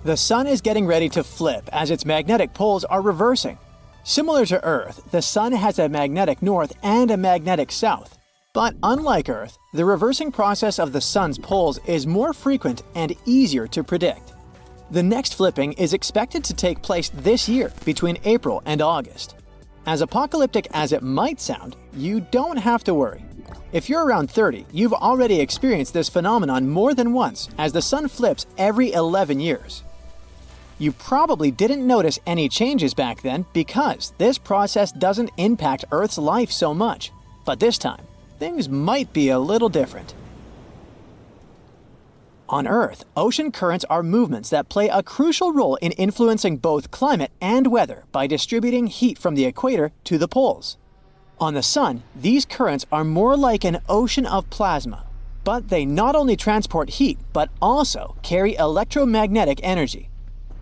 The Sun is getting ready to flip as its magnetic poles are reversing. Similar to Earth, the Sun has a magnetic north and a magnetic south. But unlike Earth, the reversing process of the Sun's poles is more frequent and easier to predict. The next flipping is expected to take place this year between April and August. As apocalyptic as it might sound, you don't have to worry. If you're around 30, you've already experienced this phenomenon more than once as the Sun flips every 11 years. You probably didn't notice any changes back then because this process doesn't impact Earth's life so much. But this time, things might be a little different. On Earth, ocean currents are movements that play a crucial role in influencing both climate and weather by distributing heat from the equator to the poles. On the Sun, these currents are more like an ocean of plasma, but they not only transport heat but also carry electromagnetic energy.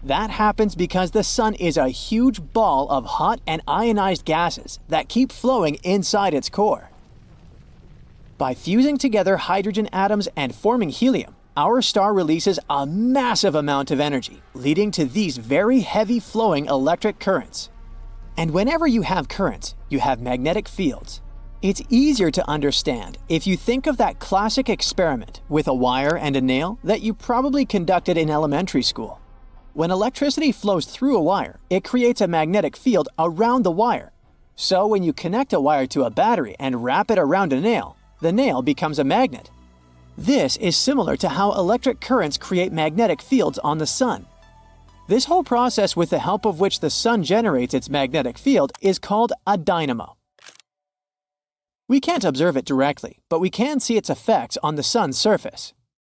That happens because the Sun is a huge ball of hot and ionized gases that keep flowing inside its core. By fusing together hydrogen atoms and forming helium, our star releases a massive amount of energy, leading to these very heavy flowing electric currents. And whenever you have currents, you have magnetic fields. It's easier to understand if you think of that classic experiment with a wire and a nail that you probably conducted in elementary school. When electricity flows through a wire, it creates a magnetic field around the wire. So when you connect a wire to a battery and wrap it around a nail, the nail becomes a magnet. This is similar to how electric currents create magnetic fields on the Sun. This whole process, with the help of which the Sun generates its magnetic field, is called a dynamo. We can't observe it directly, but we can see its effects on the Sun's surface.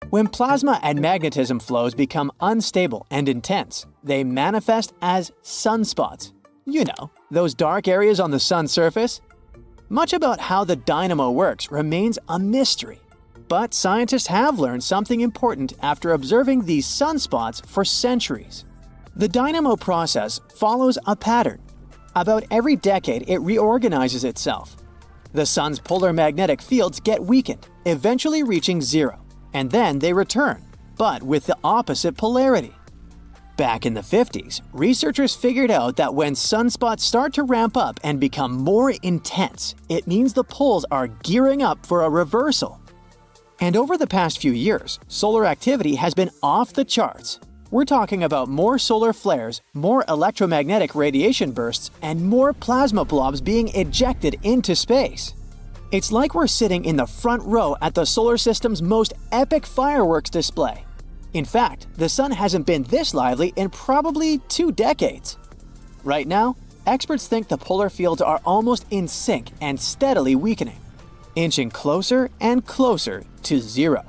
When plasma and magnetism flows become unstable and intense, they manifest as sunspots. You know, those dark areas on the Sun's surface? Much about how the dynamo works remains a mystery. But scientists have learned something important after observing these sunspots for centuries. The dynamo process follows a pattern. About every decade, it reorganizes itself. The Sun's polar magnetic fields get weakened, eventually reaching zero, and then they return, but with the opposite polarity. Back in the 50s, researchers figured out that when sunspots start to ramp up and become more intense, it means the poles are gearing up for a reversal. And over the past few years, solar activity has been off the charts. We're talking about more solar flares, more electromagnetic radiation bursts, and more plasma blobs being ejected into space. It's like we're sitting in the front row at the solar system's most epic fireworks display. In fact, the Sun hasn't been this lively in probably 2 decades. Right now, experts think the polar fields are almost in sync and steadily weakening, inching closer and closer to zero.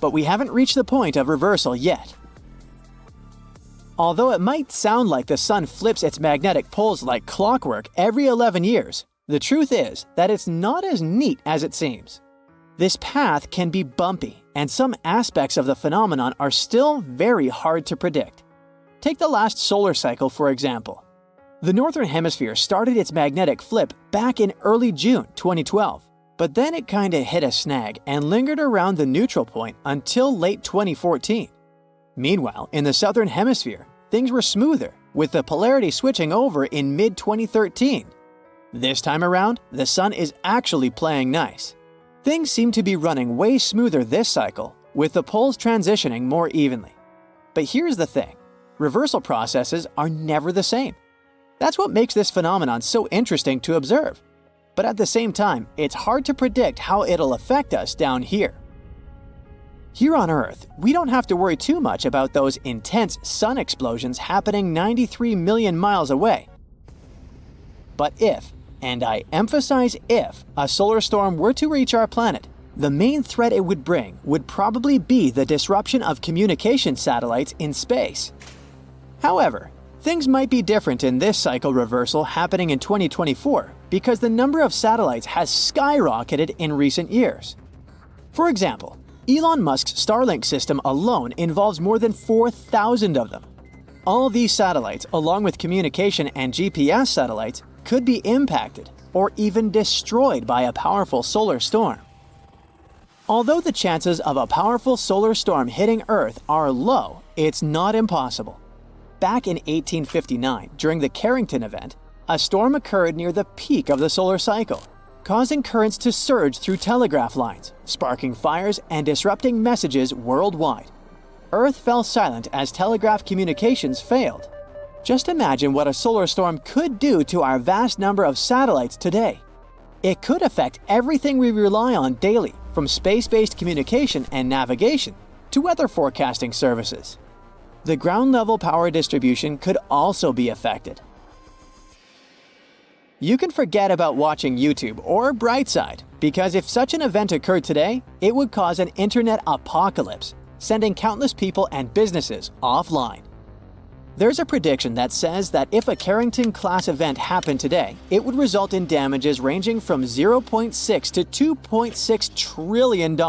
But we haven't reached the point of reversal yet. Although it might sound like the Sun flips its magnetic poles like clockwork every 11 years, the truth is that it's not as neat as it seems. This path can be bumpy, and some aspects of the phenomenon are still very hard to predict. Take the last solar cycle, for example. The Northern Hemisphere started its magnetic flip back in early June 2012, but then it kinda hit a snag and lingered around the neutral point until late 2014. Meanwhile, in the Southern Hemisphere, things were smoother, with the polarity switching over in mid-2013. This time around, the Sun is actually playing nice. Things seem to be running way smoother this cycle, with the poles transitioning more evenly. But here's the thing, reversal processes are never the same. That's what makes this phenomenon so interesting to observe. But at the same time, it's hard to predict how it'll affect us down here. Here on Earth, we don't have to worry too much about those intense sun explosions happening 93 million miles away. But if, and I emphasize if, a solar storm were to reach our planet, the main threat it would bring would probably be the disruption of communication satellites in space. However, things might be different in this cycle reversal happening in 2024 because the number of satellites has skyrocketed in recent years. For example, Elon Musk's Starlink system alone involves more than 4,000 of them. All these satellites, along with communication and GPS satellites, could be impacted or even destroyed by a powerful solar storm. Although the chances of a powerful solar storm hitting Earth are low, it's not impossible. Back in 1859, during the Carrington event, a storm occurred near the peak of the solar cycle, causing currents to surge through telegraph lines, sparking fires and disrupting messages worldwide. Earth fell silent as telegraph communications failed. Just imagine what a solar storm could do to our vast number of satellites today. It could affect everything we rely on daily, from space-based communication and navigation to weather forecasting services. The ground-level power distribution could also be affected. You can forget about watching YouTube or Brightside, because if such an event occurred today, it would cause an internet apocalypse, sending countless people and businesses offline. There's a prediction that says that if a Carrington-class event happened today, it would result in damages ranging from $0.6 to $2.6 trillion.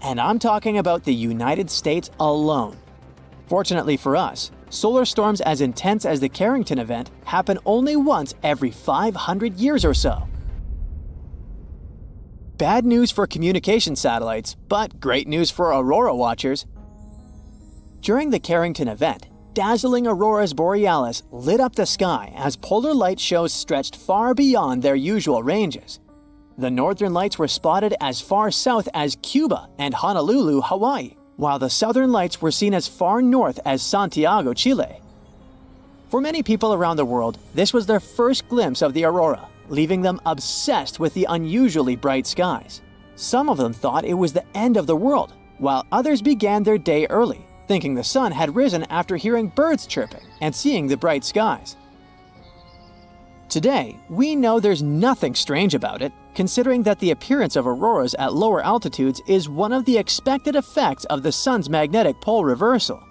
And I'm talking about the United States alone. Fortunately for us, solar storms as intense as the Carrington event happen only once every 500 years or so. Bad news for communication satellites, but great news for aurora watchers. During the Carrington event, dazzling auroras borealis lit up the sky as polar light shows stretched far beyond their usual ranges. The northern lights were spotted as far south as Cuba and Honolulu, Hawaii, while the southern lights were seen as far north as Santiago, Chile. For many people around the world, this was their first glimpse of the aurora, leaving them obsessed with the unusually bright skies. Some of them thought it was the end of the world, while others began their day early, thinking the sun had risen after hearing birds chirping and seeing the bright skies. Today, we know there's nothing strange about it, considering that the appearance of auroras at lower altitudes is one of the expected effects of the sun's magnetic pole reversal.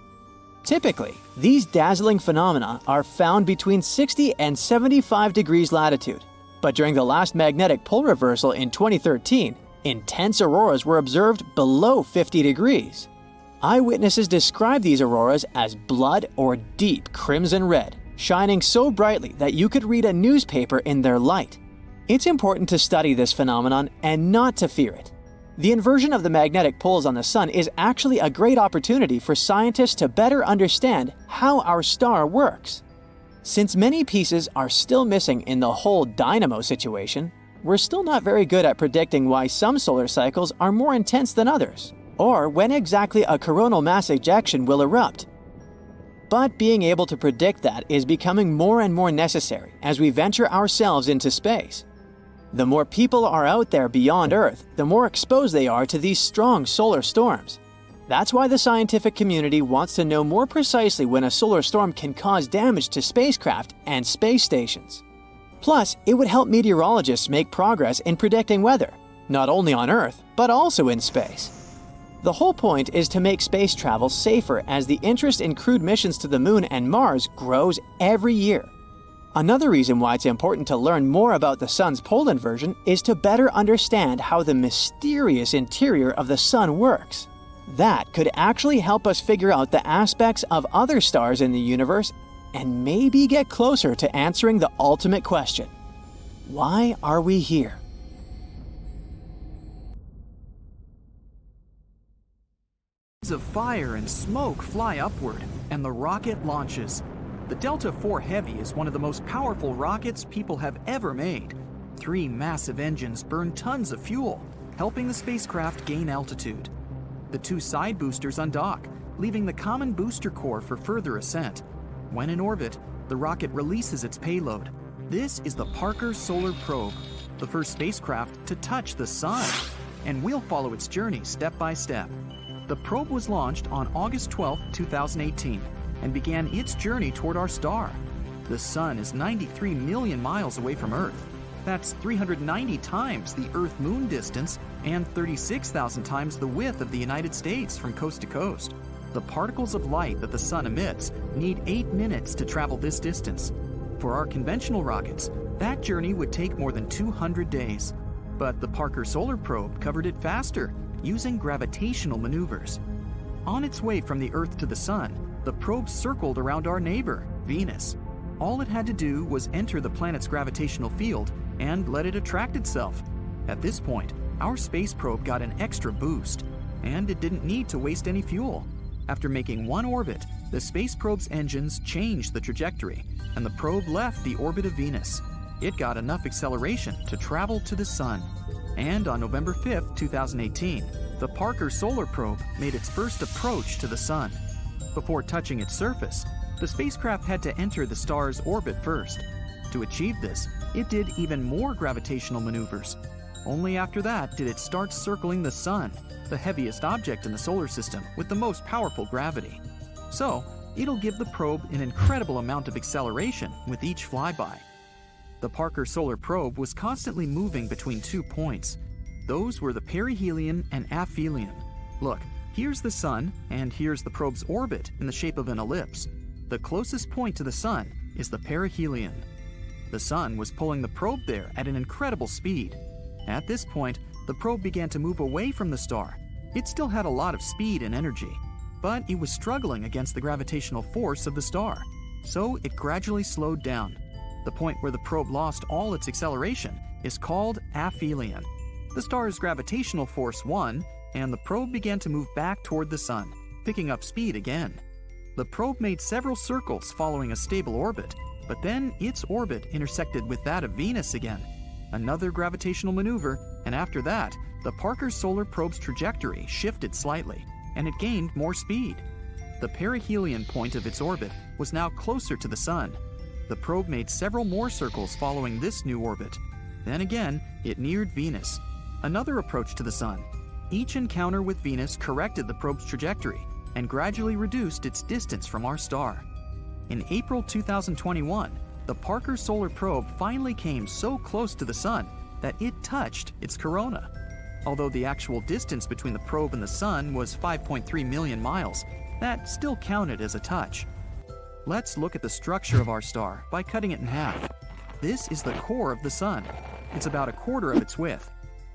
Typically, these dazzling phenomena are found between 60 and 75 degrees latitude, but during the last magnetic pole reversal in 2013, intense auroras were observed below 50 degrees. Eyewitnesses describe these auroras as blood or deep crimson red, shining so brightly that you could read a newspaper in their light. It's important to study this phenomenon and not to fear it. The inversion of the magnetic poles on the sun is actually a great opportunity for scientists to better understand how our star works. Since many pieces are still missing in the whole dynamo situation, we're still not very good at predicting why some solar cycles are more intense than others, or when exactly a coronal mass ejection will erupt. But being able to predict that is becoming more and more necessary as we venture ourselves into space. The more people are out there beyond Earth, the more exposed they are to these strong solar storms. That's why the scientific community wants to know more precisely when a solar storm can cause damage to spacecraft and space stations. Plus, it would help meteorologists make progress in predicting weather, not only on Earth, but also in space. The whole point is to make space travel safer as the interest in crewed missions to the Moon and Mars grows every year. Another reason why it's important to learn more about the Sun's pole inversion is to better understand how the mysterious interior of the Sun works. That could actually help us figure out the aspects of other stars in the universe and maybe get closer to answering the ultimate question: why are we here? Of fire and smoke fly upward, and the rocket launches. The Delta IV Heavy is one of the most powerful rockets people have ever made. 3 massive engines burn tons of fuel, helping the spacecraft gain altitude. The 2 side boosters undock, leaving the common booster core for further ascent. When in orbit, the rocket releases its payload. This is the Parker Solar Probe, the first spacecraft to touch the Sun, and we'll follow its journey step by step. The probe was launched on August 12, 2018, and began its journey toward our star. The Sun is 93 million miles away from Earth. That's 390 times the Earth-Moon distance and 36,000 times the width of the United States from coast to coast. The particles of light that the Sun emits need 8 minutes to travel this distance. For our conventional rockets, that journey would take more than 200 days. But the Parker Solar Probe covered it faster, using gravitational maneuvers. On its way from the Earth to the Sun, the probe circled around our neighbor, Venus. All it had to do was enter the planet's gravitational field and let it attract itself. At this point, our space probe got an extra boost, and it didn't need to waste any fuel. After making one orbit, the space probe's engines changed the trajectory, and the probe left the orbit of Venus. It got enough acceleration to travel to the Sun. And on November 5, 2018, the Parker Solar Probe made its first approach to the Sun. Before touching its surface, the spacecraft had to enter the star's orbit first. To achieve this, it did even more gravitational maneuvers. Only after that did it start circling the Sun, the heaviest object in the solar system with the most powerful gravity. So, it'll give the probe an incredible amount of acceleration with each flyby. The Parker Solar Probe was constantly moving between 2 points. Those were the perihelion and aphelion. Look, here's the Sun, and here's the probe's orbit in the shape of an ellipse. The closest point to the Sun is the perihelion. The Sun was pulling the probe there at an incredible speed. At this point, the probe began to move away from the star. It still had a lot of speed and energy, but it was struggling against the gravitational force of the star, so it gradually slowed down. The point where the probe lost all its acceleration is called aphelion. The star's gravitational force won, and the probe began to move back toward the Sun, picking up speed again. The probe made several circles following a stable orbit, but then its orbit intersected with that of Venus again. Another gravitational maneuver, and after that, the Parker Solar Probe's trajectory shifted slightly, and it gained more speed. The perihelion point of its orbit was now closer to the Sun. The probe made several more circles following this new orbit. Then again, it neared Venus. Another approach to the Sun. Each encounter with Venus corrected the probe's trajectory and gradually reduced its distance from our star. In April 2021, the Parker Solar Probe finally came so close to the Sun that it touched its corona. Although the actual distance between the probe and the Sun was 5.3 million miles, that still counted as a touch. Let's look at the structure of our star by cutting it in half. This is the core of the Sun. It's about a quarter of its width.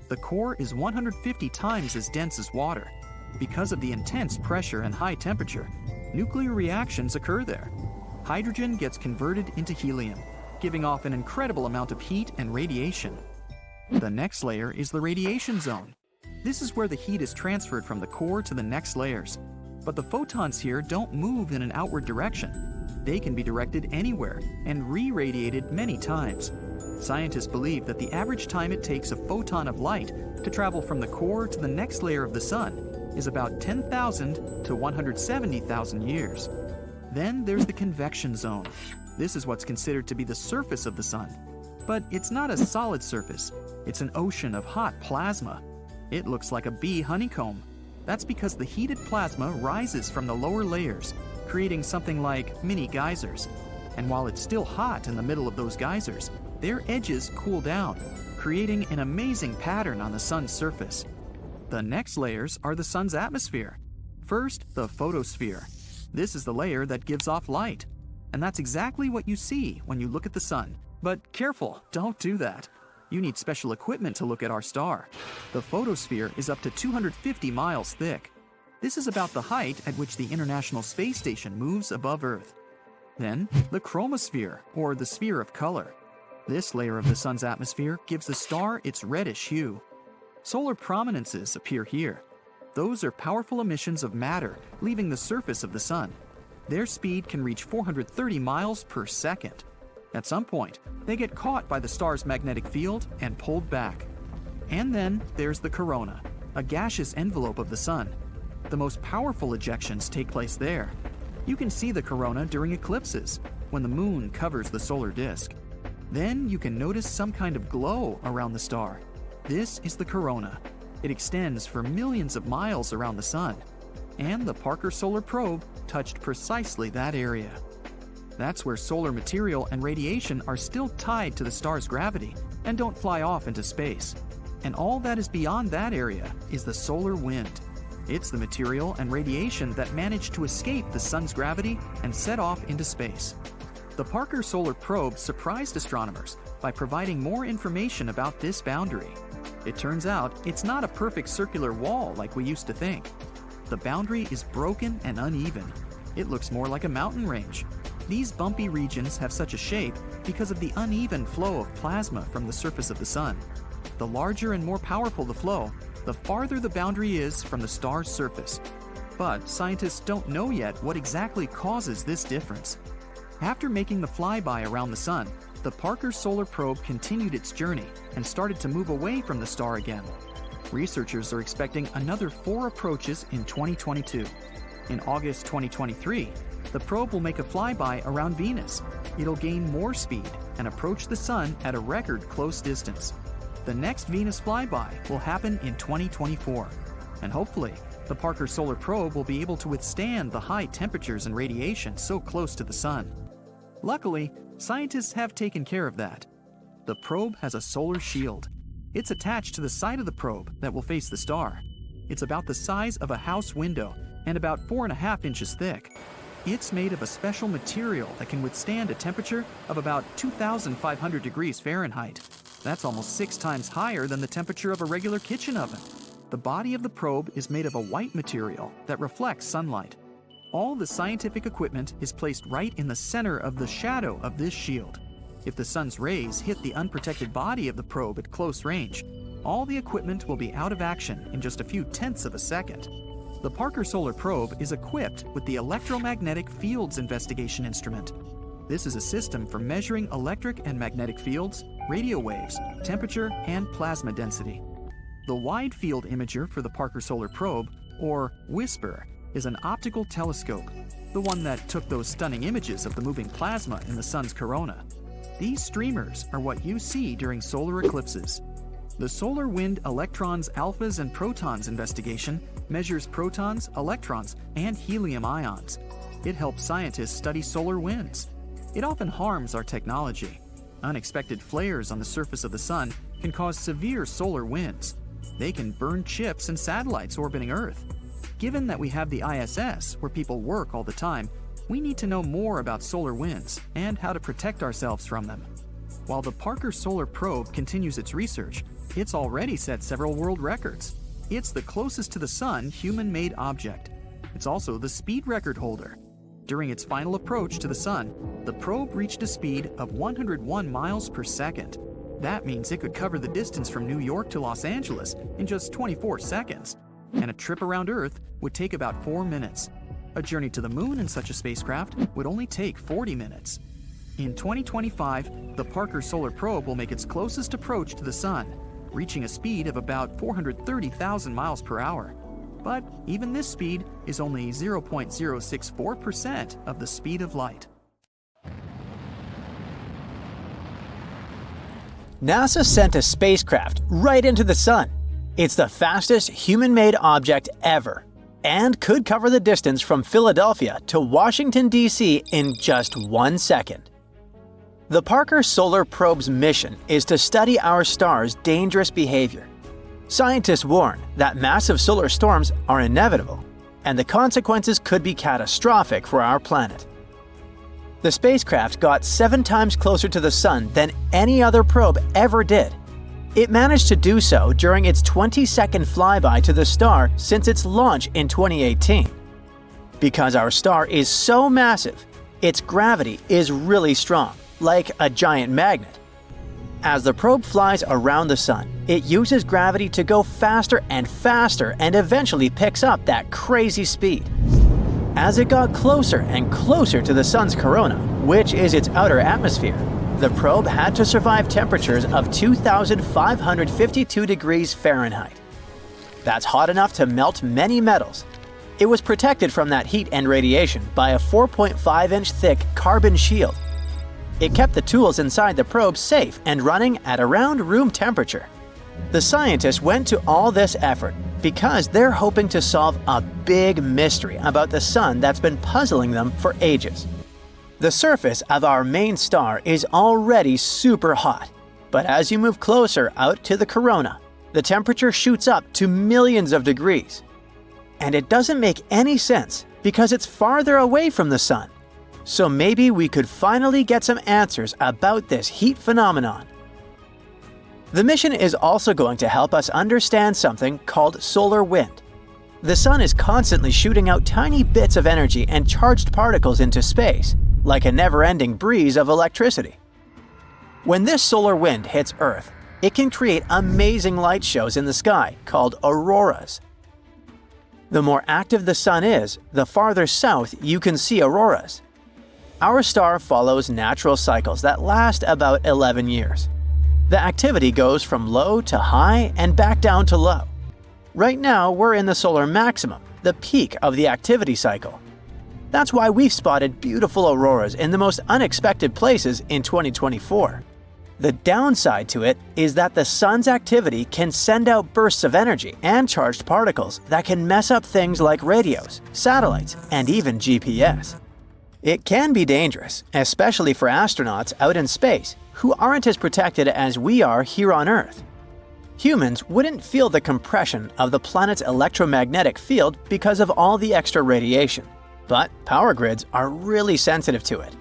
The core is 150 times as dense as water. Because of the intense pressure and high temperature, nuclear reactions occur there. Hydrogen gets converted into helium, giving off an incredible amount of heat and radiation. The next layer is the radiation zone. This is where the heat is transferred from the core to the next layers. But the photons here don't move in an outward direction. They can be directed anywhere and re-radiated many times. Scientists believe that the average time it takes a photon of light to travel from the core to the next layer of the Sun is about 10,000 to 170,000 years. Then there's the convection zone. This is what's considered to be the surface of the Sun. But it's not a solid surface. It's an ocean of hot plasma. It looks like a bee honeycomb. That's because the heated plasma rises from the lower layers, creating something like mini geysers. And while it's still hot in the middle of those geysers, their edges cool down, creating an amazing pattern on the Sun's surface. The next layers are the Sun's atmosphere. First, the photosphere. This is the layer that gives off light. And that's exactly what you see when you look at the Sun. But careful, don't do that. You need special equipment to look at our star. The photosphere is up to 250 miles thick. This is about the height at which the International Space Station moves above Earth. Then, the chromosphere, or the sphere of color. This layer of the Sun's atmosphere gives the star its reddish hue. Solar prominences appear here. Those are powerful emissions of matter leaving the surface of the Sun. Their speed can reach 430 miles per second. At some point, they get caught by the star's magnetic field and pulled back. And then there's the corona, a gaseous envelope of the Sun. The most powerful ejections take place there. You can see the corona during eclipses, when the moon covers the solar disk. Then you can notice some kind of glow around the star. This is the corona. It extends for millions of miles around the Sun. And the Parker Solar Probe touched precisely that area. That's where solar material and radiation are still tied to the star's gravity and don't fly off into space. And all that is beyond that area is the solar wind. It's the material and radiation that managed to escape the Sun's gravity and set off into space. The Parker Solar Probe surprised astronomers by providing more information about this boundary. It turns out it's not a perfect circular wall like we used to think. The boundary is broken and uneven. It looks more like a mountain range. These bumpy regions have such a shape because of the uneven flow of plasma from the surface of the Sun. The larger and more powerful the flow, the farther the boundary is from the star's surface. But scientists don't know yet what exactly causes this difference. After making the flyby around the Sun, the Parker Solar Probe continued its journey and started to move away from the star again. Researchers are expecting another 4 approaches in 2022. In August 2023, the probe will make a flyby around Venus. It'll gain more speed and approach the Sun at a record close distance. The next Venus flyby will happen in 2024, and hopefully, the Parker Solar Probe will be able to withstand the high temperatures and radiation so close to the Sun. Luckily, scientists have taken care of that. The probe has a solar shield. It's attached to the side of the probe that will face the star. It's about the size of a house window and about 4.5 inches thick. It's made of a special material that can withstand a temperature of about 2,500 degrees Fahrenheit. That's almost 6 times higher than the temperature of a regular kitchen oven. The body of the probe is made of a white material that reflects sunlight. All the scientific equipment is placed right in the center of the shadow of this shield. If the sun's rays hit the unprotected body of the probe at close range, all the equipment will be out of action in just a few tenths of a second. The Parker Solar Probe is equipped with the Electromagnetic Fields Investigation Instrument. This is a system for measuring electric and magnetic fields, radio waves, temperature, and plasma density. The Wide Field Imager for the Parker Solar Probe, or WISPER, is an optical telescope, the one that took those stunning images of the moving plasma in the Sun's corona. These streamers are what you see during solar eclipses. The Solar Wind Electrons, Alphas, and Protons investigation measures protons, electrons, and helium ions. It helps scientists study solar winds. It often harms our technology. Unexpected flares on the surface of the Sun can cause severe solar winds. They can burn chips and satellites orbiting Earth. Given that we have the ISS, where people work all the time, we need to know more about solar winds and how to protect ourselves from them. While the Parker Solar Probe continues its research, it's already set several world records. It's the closest to the Sun human-made object. It's also the speed record holder. During its final approach to the Sun, the probe reached a speed of 101 miles per second. That means it could cover the distance from New York to Los Angeles in just 24 seconds. And a trip around Earth would take about 4 minutes. A journey to the Moon in such a spacecraft would only take 40 minutes. In 2025, the Parker Solar Probe will make its closest approach to the Sun, reaching a speed of about 430,000 miles per hour. But even this speed is only 0.064% of the speed of light. NASA sent a spacecraft right into the Sun. It's the fastest human-made object ever, and could cover the distance from Philadelphia to Washington, D.C. in just 1 second. The Parker Solar Probe's mission is to study our star's dangerous behavior. Scientists warn that massive solar storms are inevitable, and the consequences could be catastrophic for our planet. The spacecraft got 7 times closer to the Sun than any other probe ever did. It managed to do so during its 20-second flyby to the star since its launch in 2018. Because our star is so massive, its gravity is really strong, like a giant magnet. As the probe flies around the Sun, it uses gravity to go faster and faster and eventually picks up that crazy speed. As it got closer and closer to the Sun's corona, which is its outer atmosphere, the probe had to survive temperatures of 2,552 degrees Fahrenheit. That's hot enough to melt many metals. It was protected from that heat and radiation by a 4.5-inch thick carbon shield. It kept the tools inside the probe safe and running at around room temperature. The scientists went to all this effort because they're hoping to solve a big mystery about the Sun that's been puzzling them for ages. The surface of our main star is already super hot, but as you move closer out to the corona, the temperature shoots up to millions of degrees. And it doesn't make any sense because it's farther away from the Sun. So maybe we could finally get some answers about this heat phenomenon. The mission is also going to help us understand something called solar wind. The Sun is constantly shooting out tiny bits of energy and charged particles into space, like a never-ending breeze of electricity. When this solar wind hits Earth, it can create amazing light shows in the sky called auroras. The more active the sun is, the farther south you can see auroras. Our star follows natural cycles that last about 11 years. The activity goes from low to high and back down to low. Right now, we're in the solar maximum, the peak of the activity cycle. That's why we've spotted beautiful auroras in the most unexpected places in 2024. The downside to it is that the sun's activity can send out bursts of energy and charged particles that can mess up things like radios, satellites, and even GPS. It can be dangerous, especially for astronauts out in space who aren't as protected as we are here on Earth. Humans wouldn't feel the compression of the planet's electromagnetic field because of all the extra radiation, but power grids are really sensitive to it.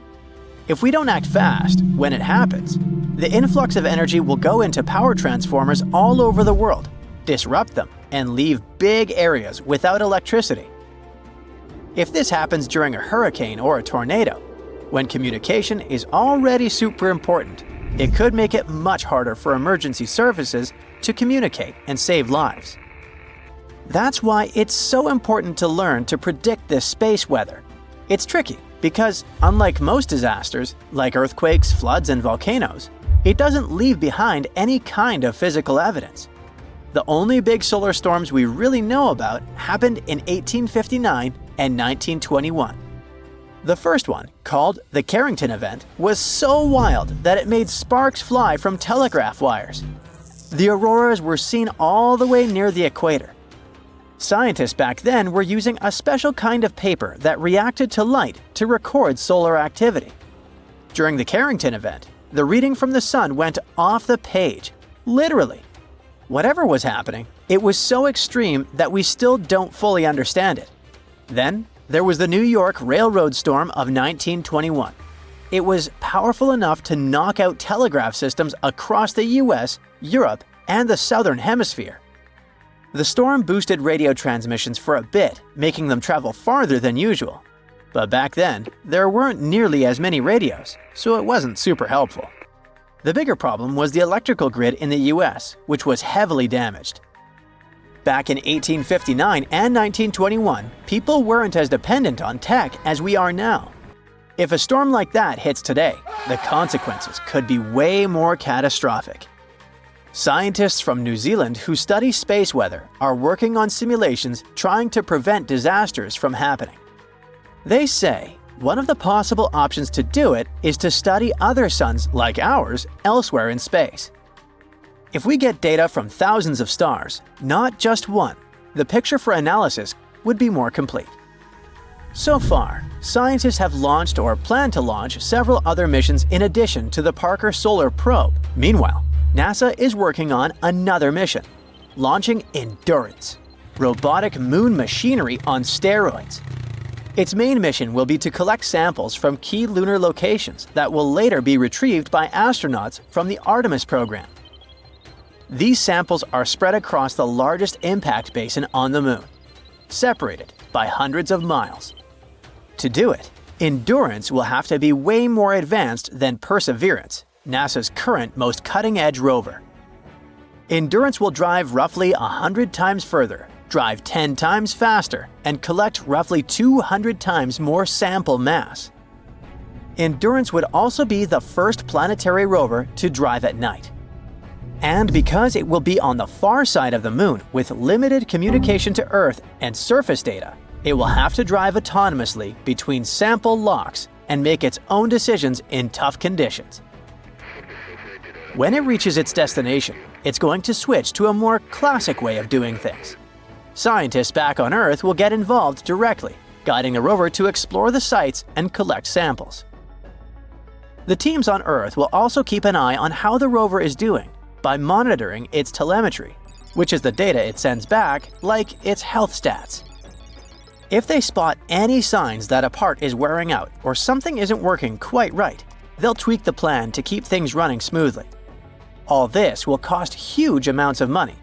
If we don't act fast, when it happens, the influx of energy will go into power transformers all over the world, disrupt them, and leave big areas without electricity. If this happens during a hurricane or a tornado, when communication is already super important, it could make it much harder for emergency services to communicate and save lives. That's why it's so important to learn to predict this space weather. It's tricky because, unlike most disasters, like earthquakes, floods, and volcanoes, it doesn't leave behind any kind of physical evidence. The only big solar storms we really know about happened in 1859 and 1921. The first one, called the Carrington event, was so wild that it made sparks fly from telegraph wires. The auroras were seen all the way near the equator. Scientists back then were using a special kind of paper that reacted to light to record solar activity. During the Carrington event, the reading from the sun went off the page, literally. Whatever was happening, it was so extreme that we still don't fully understand it. Then, there was the New York Railroad Storm of 1921. It was powerful enough to knock out telegraph systems across the US, Europe, and the Southern Hemisphere. The storm boosted radio transmissions for a bit, making them travel farther than usual. But back then, there weren't nearly as many radios, so it wasn't super helpful. The bigger problem was the electrical grid in the US, which was heavily damaged. Back in 1859 and 1921, people weren't as dependent on tech as we are now. If a storm like that hits today, the consequences could be way more catastrophic. Scientists from New Zealand who study space weather are working on simulations trying to prevent disasters from happening. They say one of the possible options to do it is to study other suns like ours elsewhere in space. If we get data from thousands of stars, not just one, the picture for analysis would be more complete. So far, scientists have launched or plan to launch several other missions in addition to the Parker Solar Probe. Meanwhile, NASA is working on another mission, launching Endurance, robotic moon machinery on steroids. Its main mission will be to collect samples from key lunar locations that will later be retrieved by astronauts from the Artemis program. These samples are spread across the largest impact basin on the moon, separated by hundreds of miles. To do it, Endurance will have to be way more advanced than Perseverance, NASA's current most cutting-edge rover. Endurance will drive roughly 100 times further, drive 10 times faster, and collect roughly 200 times more sample mass. Endurance would also be the first planetary rover to drive at night. And because it will be on the far side of the moon with limited communication to Earth and surface data, it will have to drive autonomously between sample locks and make its own decisions in tough conditions. When it reaches its destination, it's going to switch to a more classic way of doing things. Scientists back on Earth will get involved directly, guiding the rover to explore the sites and collect samples. The teams on Earth will also keep an eye on how the rover is doing by monitoring its telemetry, which is the data it sends back, like its health stats. If they spot any signs that a part is wearing out or something isn't working quite right, they'll tweak the plan to keep things running smoothly. All this will cost huge amounts of money,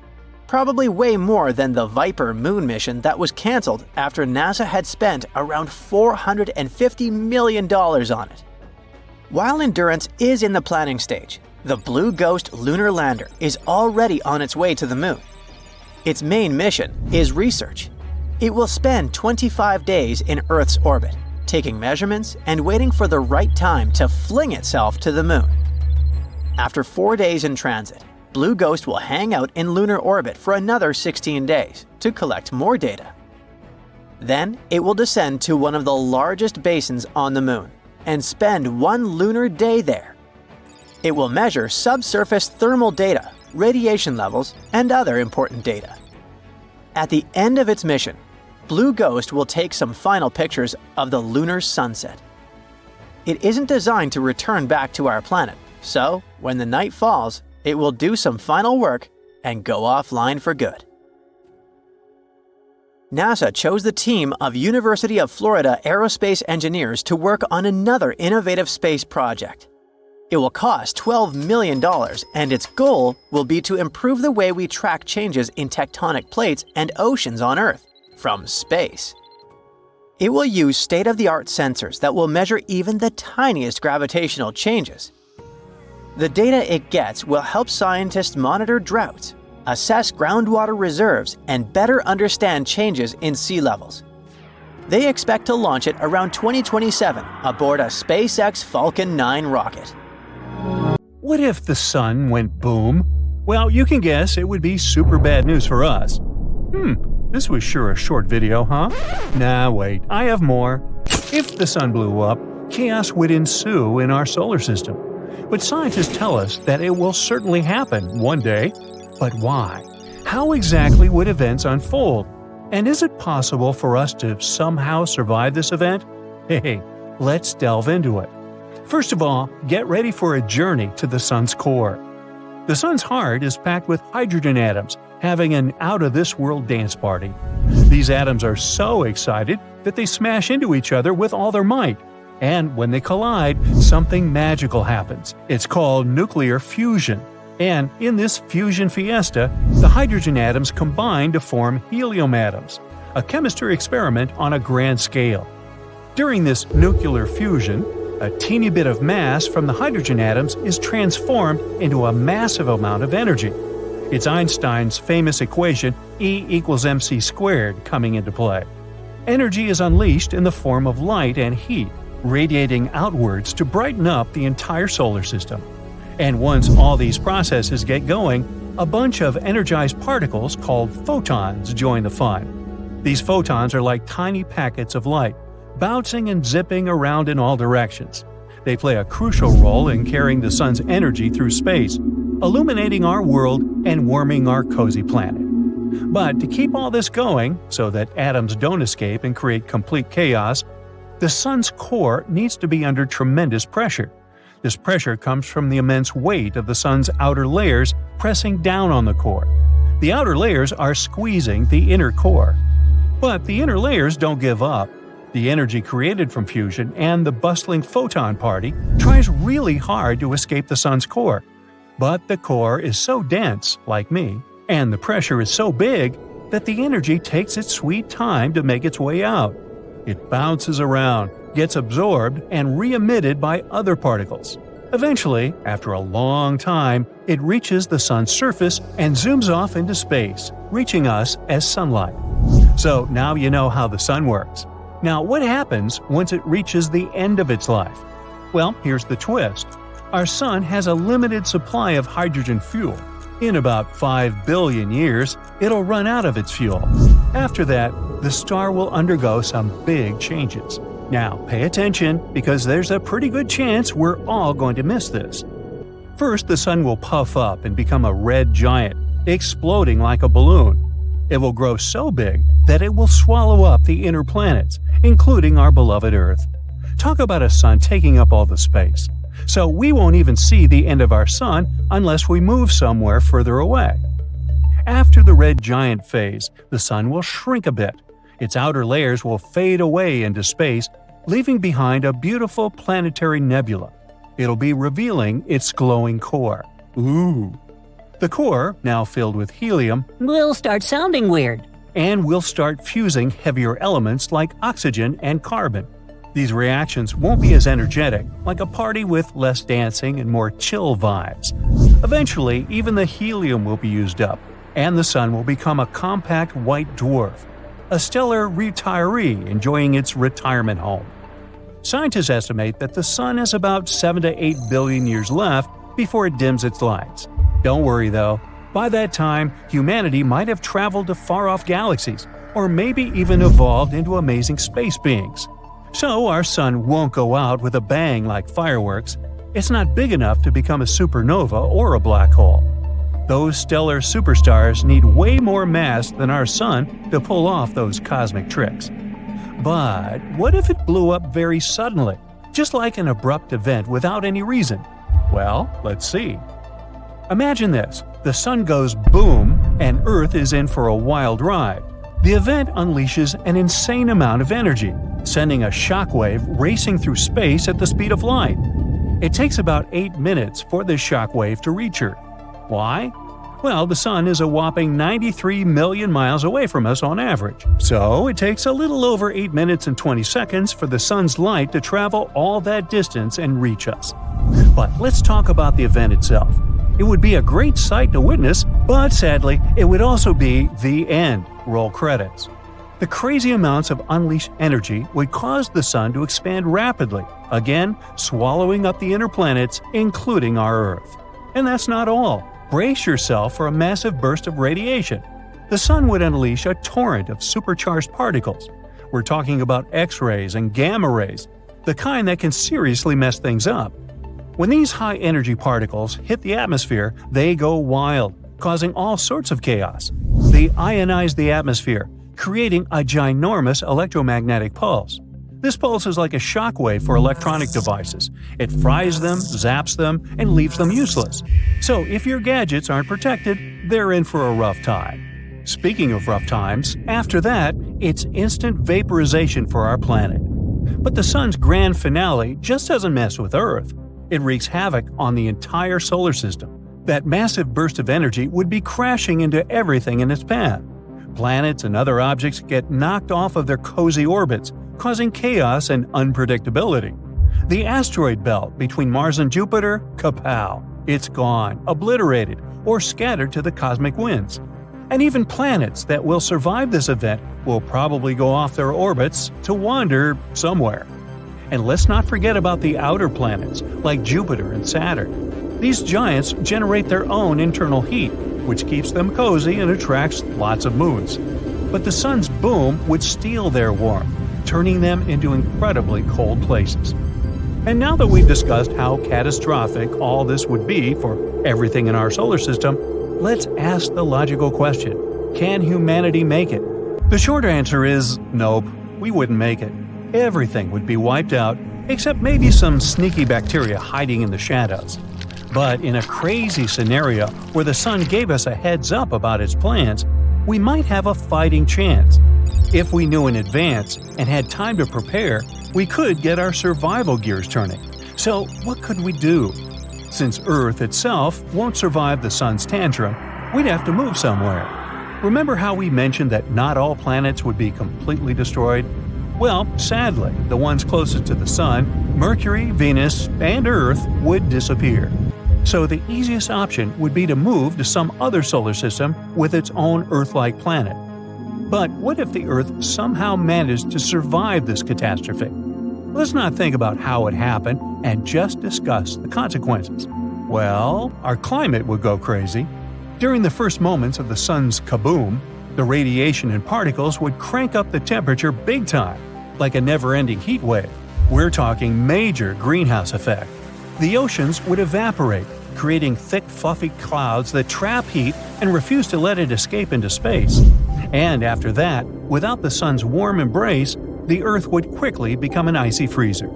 probably way more than the Viper moon mission that was cancelled after NASA had spent around $450 million on it. While Endurance is in the planning stage, the Blue Ghost lunar lander is already on its way to the moon. Its main mission is research. It will spend 25 days in Earth's orbit, taking measurements and waiting for the right time to fling itself to the Moon. After 4 days in transit, Blue Ghost will hang out in lunar orbit for another 16 days to collect more data. Then, it will descend to one of the largest basins on the Moon and spend 1 lunar day there. It will measure subsurface thermal data, radiation levels, and other important data. At the end of its mission, Blue Ghost will take some final pictures of the lunar sunset. It isn't designed to return back to our planet, so when the night falls, it will do some final work and go offline for good. NASA chose the team of University of Florida aerospace engineers to work on another innovative space project. It will cost $12 million, and its goal will be to improve the way we track changes in tectonic plates and oceans on Earth from space. It will use state-of-the-art sensors that will measure even the tiniest gravitational changes. The data it gets will help scientists monitor droughts, assess groundwater reserves, and better understand changes in sea levels. They expect to launch it around 2027 aboard a SpaceX Falcon 9 rocket. What if the sun went boom? Well, you can guess it would be super bad news for us. This was sure a short video, huh? Nah, wait, I have more. If the sun blew up, chaos would ensue in our solar system. But scientists tell us that it will certainly happen one day. But why? How exactly would events unfold? And is it possible for us to somehow survive this event? Hey, let's delve into it. First of all, get ready for a journey to the sun's core. The sun's heart is packed with hydrogen atoms, having an out-of-this-world dance party. These atoms are so excited that they smash into each other with all their might. And when they collide, something magical happens. It's called nuclear fusion. And in this fusion fiesta, the hydrogen atoms combine to form helium atoms, a chemistry experiment on a grand scale. During this nuclear fusion, a teeny bit of mass from the hydrogen atoms is transformed into a massive amount of energy. It's Einstein's famous equation E equals mc squared coming into play. Energy is unleashed in the form of light and heat, radiating outwards to brighten up the entire solar system. And once all these processes get going, a bunch of energized particles called photons join the fun. These photons are like tiny packets of light, bouncing and zipping around in all directions. They play a crucial role in carrying the sun's energy through space, illuminating our world and warming our cozy planet. But to keep all this going, so that atoms don't escape and create complete chaos, the sun's core needs to be under tremendous pressure. This pressure comes from the immense weight of the sun's outer layers pressing down on the core. The outer layers are squeezing the inner core. But the inner layers don't give up. The energy created from fusion and the bustling photon party tries really hard to escape the sun's core. But the core is so dense, like me, and the pressure is so big that the energy takes its sweet time to make its way out. It bounces around, gets absorbed, and re-emitted by other particles. Eventually, after a long time, it reaches the sun's surface and zooms off into space, reaching us as sunlight. So now you know how the sun works. Now, what happens once it reaches the end of its life? Well, here's the twist. Our sun has a limited supply of hydrogen fuel. In about 5 billion years, it'll run out of its fuel. After that, the star will undergo some big changes. Now, pay attention, because there's a pretty good chance we're all going to miss this. First, the sun will puff up and become a red giant, exploding like a balloon. It will grow so big that it will swallow up the inner planets, including our beloved Earth. Talk about a sun taking up all the space. So we won't even see the end of our sun unless we move somewhere further away. After the red giant phase, the sun will shrink a bit. Its outer layers will fade away into space, leaving behind a beautiful planetary nebula. It'll be revealing its glowing core. Ooh! The core, now filled with helium, will start sounding weird. And will start fusing heavier elements like oxygen and carbon. These reactions won't be as energetic, like a party with less dancing and more chill vibes. Eventually, even the helium will be used up, and the sun will become a compact white dwarf. a stellar retiree enjoying its retirement home. Scientists estimate that the Sun has about 7 to 8 billion years left before it dims its lights. Don't worry though, by that time, humanity might have traveled to far-off galaxies, or maybe even evolved into amazing space beings. So our Sun won't go out with a bang like fireworks. It's not big enough to become a supernova or a black hole. Those stellar superstars need way more mass than our Sun to pull off those cosmic tricks. But what if it blew up very suddenly, just like an abrupt event without any reason? Well, let's see. Imagine this. The Sun goes boom, and Earth is in for a wild ride. The event unleashes an insane amount of energy, sending a shockwave racing through space at the speed of light. It takes about 8 minutes for this shockwave to reach Earth. Why? Well, the Sun is a whopping 93 million miles away from us on average. So it takes a little over 8 minutes and 20 seconds for the Sun's light to travel all that distance and reach us. But let's talk about the event itself. It would be a great sight to witness, but sadly, it would also be the end. Roll credits. The crazy amounts of unleashed energy would cause the Sun to expand rapidly, again swallowing up the inner planets, including our Earth. And that's not all. Brace yourself for a massive burst of radiation. The Sun would unleash a torrent of supercharged particles. We're talking about X-rays and gamma rays, the kind that can seriously mess things up. When these high-energy particles hit the atmosphere, they go wild, causing all sorts of chaos. They ionize the atmosphere, creating a ginormous electromagnetic pulse. This pulse is like a shockwave for electronic devices. It fries them, zaps them, and leaves them useless. So if your gadgets aren't protected, they're in for a rough time. Speaking of rough times, after that, it's instant vaporization for our planet. But the Sun's grand finale just doesn't mess with Earth. It wreaks havoc on the entire solar system. That massive burst of energy would be crashing into everything in its path. Planets and other objects get knocked off of their cozy orbits, causing chaos and unpredictability. The asteroid belt between Mars and Jupiter, kapow! It's gone, obliterated, or scattered to the cosmic winds. And even planets that will survive this event will probably go off their orbits to wander somewhere. And let's not forget about the outer planets, like Jupiter and Saturn. These giants generate their own internal heat, which keeps them cozy and attracts lots of moons. But the Sun's boom would steal their warmth, turning them into incredibly cold places. And now that we've discussed how catastrophic all this would be for everything in our solar system, let's ask the logical question: can humanity make it? The short answer is nope, we wouldn't make it. Everything would be wiped out, except maybe some sneaky bacteria hiding in the shadows. But in a crazy scenario where the Sun gave us a heads up about its plans, we might have a fighting chance. If we knew in advance and had time to prepare, we could get our survival gears turning. So what could we do? Since Earth itself won't survive the Sun's tantrum, we'd have to move somewhere. Remember how we mentioned that not all planets would be completely destroyed? Well, sadly, the ones closest to the Sun, Mercury, Venus, and Earth, would disappear. So the easiest option would be to move to some other solar system with its own Earth-like planet. But what if the Earth somehow managed to survive this catastrophe? Let's not think about how it happened and just discuss the consequences. Well, our climate would go crazy. During the first moments of the Sun's kaboom, the radiation and particles would crank up the temperature big time, like a never-ending heat wave. We're talking major greenhouse effect. The oceans would evaporate, creating thick, fluffy clouds that trap heat and refuse to let it escape into space. And after that, without the Sun's warm embrace, the Earth would quickly become an icy freezer.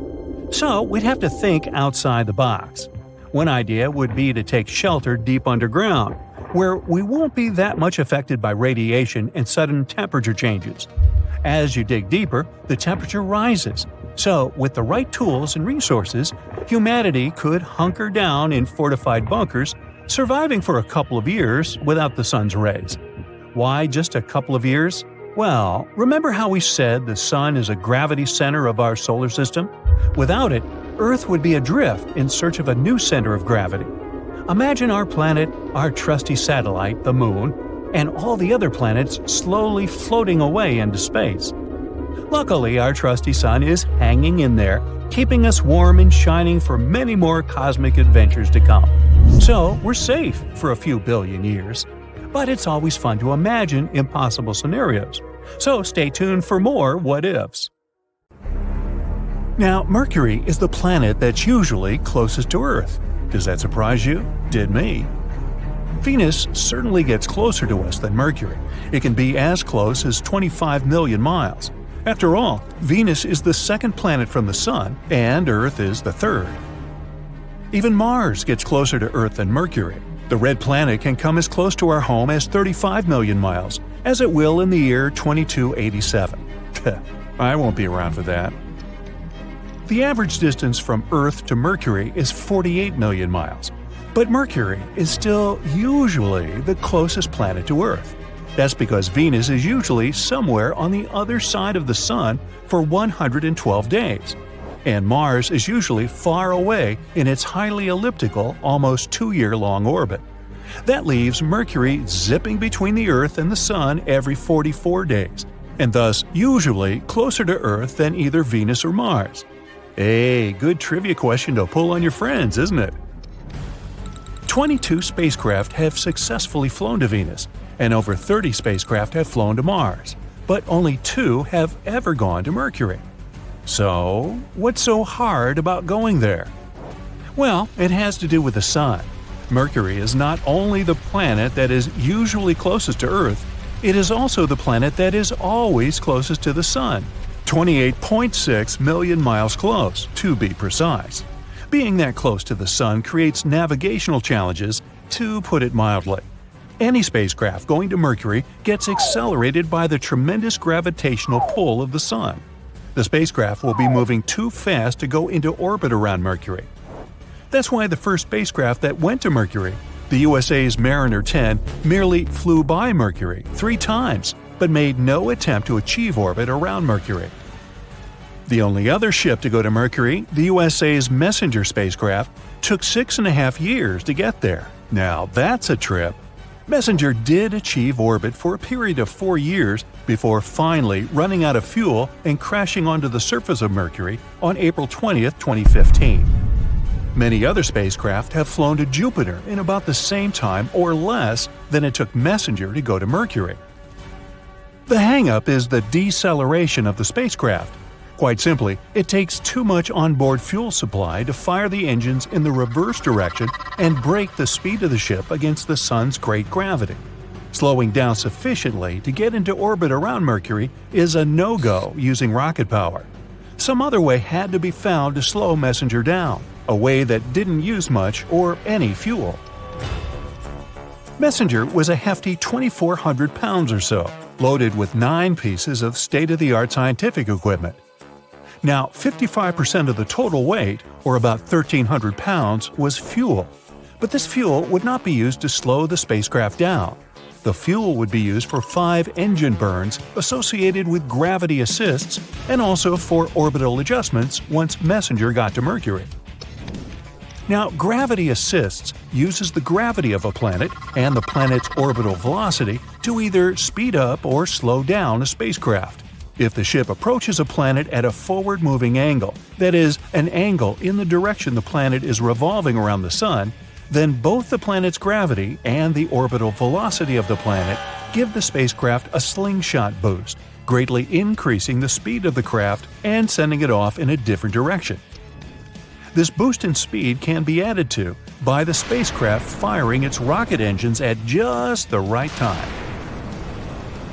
So we'd have to think outside the box. One idea would be to take shelter deep underground, where we won't be that much affected by radiation and sudden temperature changes. As you dig deeper, the temperature rises. So, with the right tools and resources, humanity could hunker down in fortified bunkers, surviving for a couple of years without the Sun's rays. Why just a couple of years? Well, remember how we said the Sun is a gravity center of our solar system? Without it, Earth would be adrift in search of a new center of gravity. Imagine our planet, our trusty satellite, the Moon, and all the other planets slowly floating away into space. Luckily, our trusty sun is hanging in there, keeping us warm and shining for many more cosmic adventures to come. So, we're safe for a few billion years. But it's always fun to imagine impossible scenarios. So stay tuned for more what-ifs. Now, Mercury is the planet that's usually closest to Earth. Does that surprise you? Did me. Venus certainly gets closer to us than Mercury. It can be as close as 25 million miles. After all, Venus is the second planet from the Sun, and Earth is the third. Even Mars gets closer to Earth than Mercury. The red planet can come as close to our home as 35 million miles, as it will in the year 2287. I won't be around for that. The average distance from Earth to Mercury is 48 million miles, but Mercury is still usually the closest planet to Earth. That's because Venus is usually somewhere on the other side of the Sun for 112 days, and Mars is usually far away in its highly elliptical, almost 2-year-long orbit. That leaves Mercury zipping between the Earth and the Sun every 44 days, and thus usually closer to Earth than either Venus or Mars. Hey, good trivia question to pull on your friends, isn't it? 22 spacecraft have successfully flown to Venus, and over 30 spacecraft have flown to Mars, but only 2 have ever gone to Mercury. So, what's so hard about going there? Well, it has to do with the Sun. Mercury is not only the planet that is usually closest to Earth, it is also the planet that is always closest to the Sun, 28.6 million miles close, to be precise. Being that close to the Sun creates navigational challenges, to put it mildly. Any spacecraft going to Mercury gets accelerated by the tremendous gravitational pull of the Sun. The spacecraft will be moving too fast to go into orbit around Mercury. That's why the first spacecraft that went to Mercury, the USA's Mariner 10, merely flew by Mercury 3 times, but made no attempt to achieve orbit around Mercury. The only other ship to go to Mercury, the USA's Messenger spacecraft, took 6.5 years to get there. Now that's a trip. Messenger did achieve orbit for a period of 4 years before finally running out of fuel and crashing onto the surface of Mercury on April 20, 2015. Many other spacecraft have flown to Jupiter in about the same time or less than it took Messenger to go to Mercury. The hang-up is the deceleration of the spacecraft. Quite simply, it takes too much onboard fuel supply to fire the engines in the reverse direction and brake the speed of the ship against the Sun's great gravity. Slowing down sufficiently to get into orbit around Mercury is a no-go using rocket power. Some other way had to be found to slow Messenger down, a way that didn't use much or any fuel. Messenger was a hefty 2,400 pounds or so, loaded with 9 pieces of state-of-the-art scientific equipment. Now, 55% of the total weight, or about 1,300 pounds, was fuel. But this fuel would not be used to slow the spacecraft down. The fuel would be used for 5 engine burns associated with gravity assists and also for orbital adjustments once Messenger got to Mercury. Now, gravity assists uses the gravity of a planet and the planet's orbital velocity to either speed up or slow down a spacecraft. If the ship approaches a planet at a forward-moving angle, that is, an angle in the direction the planet is revolving around the Sun, then both the planet's gravity and the orbital velocity of the planet give the spacecraft a slingshot boost, greatly increasing the speed of the craft and sending it off in a different direction. This boost in speed can be added to by the spacecraft firing its rocket engines at just the right time.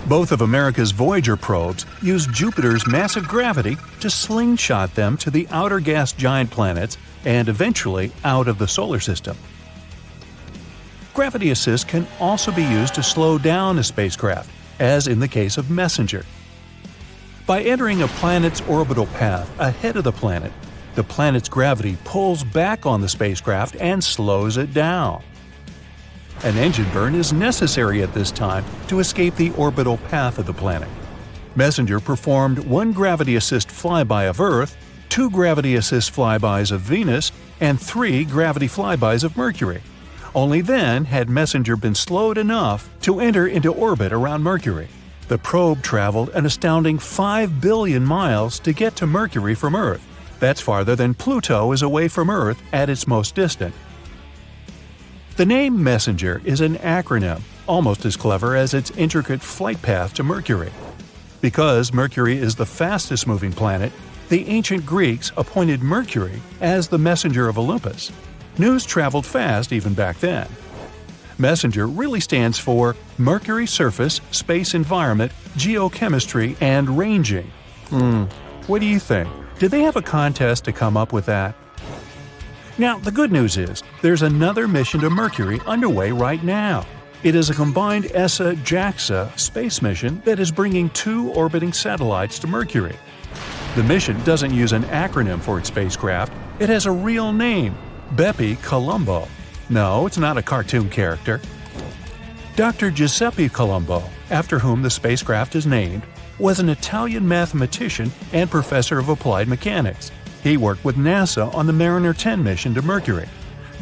Both of America's Voyager probes use Jupiter's massive gravity to slingshot them to the outer gas giant planets and eventually out of the solar system. Gravity assist can also be used to slow down a spacecraft, as in the case of Messenger. By entering a planet's orbital path ahead of the planet's gravity pulls back on the spacecraft and slows it down. An engine burn is necessary at this time to escape the orbital path of the planet. Messenger performed 1 gravity assist flyby of Earth, 2 gravity assist flybys of Venus, and 3 gravity flybys of Mercury. Only then had Messenger been slowed enough to enter into orbit around Mercury. The probe traveled an astounding 5 billion miles to get to Mercury from Earth. That's farther than Pluto is away from Earth at its most distant. The name Messenger is an acronym, almost as clever as its intricate flight path to Mercury. Because Mercury is the fastest-moving planet, the ancient Greeks appointed Mercury as the messenger of Olympus. News traveled fast even back then. Messenger really stands for Mercury Surface, Space Environment, Geochemistry, and Ranging. What do you think? Did they have a contest to come up with that? Now, the good news is, there's another mission to Mercury underway right now. It is a combined ESA-JAXA space mission that is bringing 2 orbiting satellites to Mercury. The mission doesn't use an acronym for its spacecraft, it has a real name, Bepi Colombo. No, it's not a cartoon character. Dr. Giuseppe Colombo, after whom the spacecraft is named, was an Italian mathematician and professor of applied mechanics. He worked with NASA on the Mariner 10 mission to Mercury.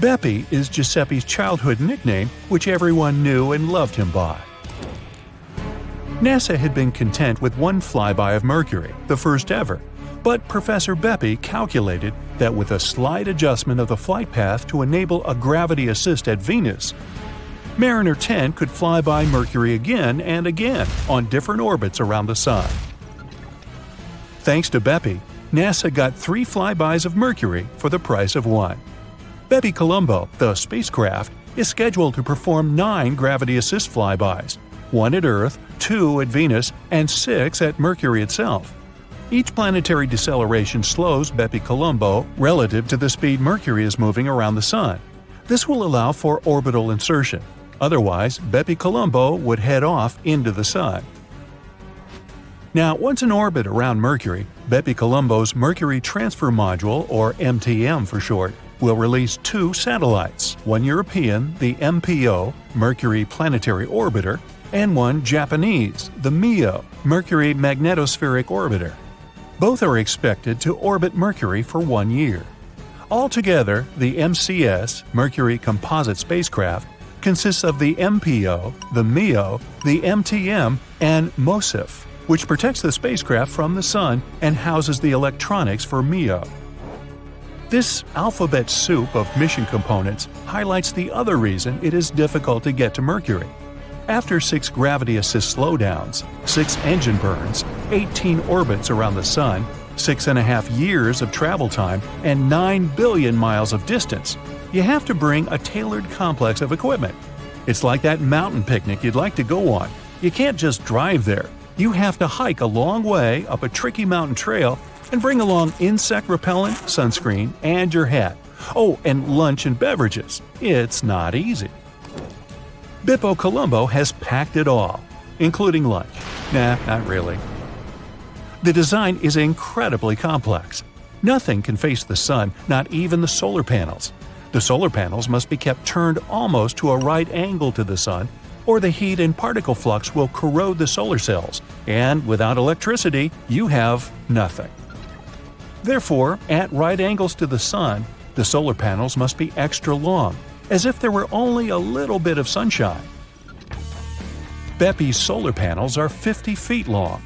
Bepi is Giuseppe's childhood nickname, which everyone knew and loved him by. NASA had been content with one flyby of Mercury, the first ever, but Professor Bepi calculated that with a slight adjustment of the flight path to enable a gravity assist at Venus, Mariner 10 could fly by Mercury again and again on different orbits around the Sun. Thanks to Bepi, NASA got 3 flybys of Mercury for the price of 1. Bepi Colombo, the spacecraft, is scheduled to perform 9 gravity assist flybys, 1 at Earth, 2 at Venus, and 6 at Mercury itself. Each planetary deceleration slows Bepi Colombo relative to the speed Mercury is moving around the Sun. This will allow for orbital insertion. Otherwise, Bepi Colombo would head off into the Sun. Now, once in orbit around Mercury, Bepi Colombo's Mercury Transfer Module, or MTM for short, will release 2 satellites, one European, the MPO, Mercury Planetary Orbiter, and one Japanese, the MEO, Mercury Magnetospheric Orbiter. Both are expected to orbit Mercury for 1 year. Altogether, the MCS, Mercury Composite Spacecraft, consists of the MPO, the MEO, the MTM, and MOSIF, which protects the spacecraft from the Sun and houses the electronics for MEO. This alphabet soup of mission components highlights the other reason it is difficult to get to Mercury. After 6 gravity assist slowdowns, 6 engine burns, 18 orbits around the Sun, 6.5 years of travel time, and 9 billion miles of distance, you have to bring a tailored complex of equipment. It's like that mountain picnic you'd like to go on. You can't just drive there. You have to hike a long way up a tricky mountain trail and bring along insect repellent, sunscreen, and your hat. Oh, and lunch and beverages. It's not easy. Bepi Colombo has packed it all, including lunch. Nah, not really. The design is incredibly complex. Nothing can face the Sun, not even the solar panels. The solar panels must be kept turned almost to a right angle to the Sun, or the heat and particle flux will corrode the solar cells, and without electricity, you have nothing. Therefore, at right angles to the Sun, the solar panels must be extra long, as if there were only a little bit of sunshine. Bepi's solar panels are 50 feet long.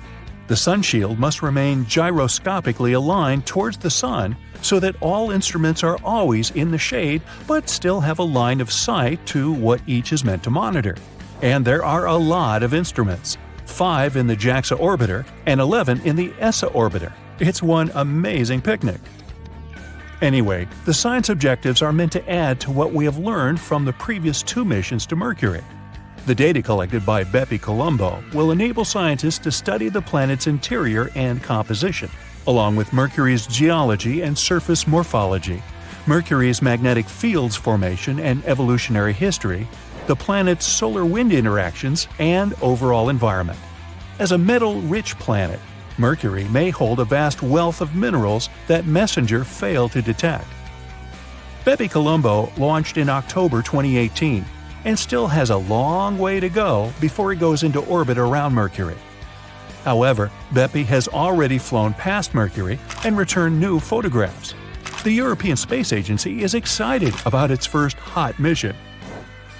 The sun shield must remain gyroscopically aligned towards the Sun so that all instruments are always in the shade but still have a line of sight to what each is meant to monitor. And there are a lot of instruments, 5 in the JAXA orbiter and 11 in the ESA orbiter. It's one amazing picnic. Anyway, the science objectives are meant to add to what we have learned from the previous 2 missions to Mercury. The data collected by Bepi Colombo will enable scientists to study the planet's interior and composition, along with Mercury's geology and surface morphology, Mercury's magnetic fields formation and evolutionary history, the planet's solar-wind interactions, and overall environment. As a metal-rich planet, Mercury may hold a vast wealth of minerals that Messenger failed to detect. Bepi Colombo launched in October 2018 and still has a long way to go before it goes into orbit around Mercury. However, Bepi has already flown past Mercury and returned new photographs. The European Space Agency is excited about its first hot mission.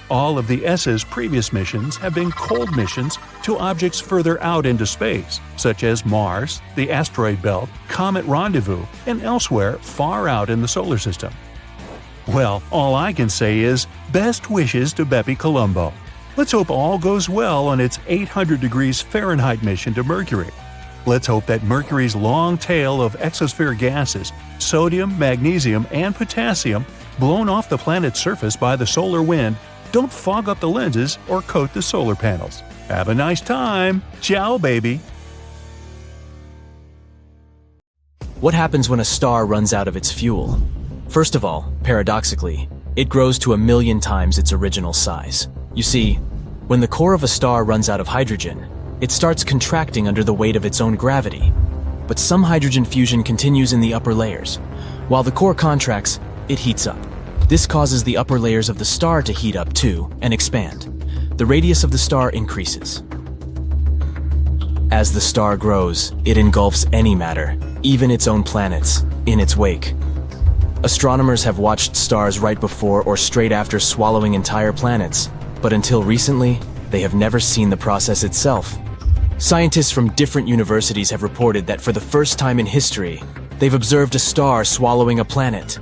All of the ESA's previous missions have been cold missions to objects further out into space, such as Mars, the asteroid belt, Comet Rendezvous, and elsewhere far out in the solar system. Well, all I can say is, best wishes to Bepi Colombo. Let's hope all goes well on its 800 degrees Fahrenheit mission to Mercury. Let's hope that Mercury's long tail of exosphere gases, sodium, magnesium, and potassium, blown off the planet's surface by the solar wind, don't fog up the lenses or coat the solar panels. Have a nice time! Ciao, baby! What happens when a star runs out of its fuel? First of all, paradoxically, it grows to 1,000,000 times its original size. You see, when the core of a star runs out of hydrogen, it starts contracting under the weight of its own gravity. But some hydrogen fusion continues in the upper layers. While the core contracts, it heats up. This causes the upper layers of the star to heat up too and expand. The radius of the star increases. As the star grows, it engulfs any matter, even its own planets, in its wake. Astronomers have watched stars right before or straight after swallowing entire planets, but until recently, they have never seen the process itself. Scientists from different universities have reported that for the first time in history, they've observed a star swallowing a planet.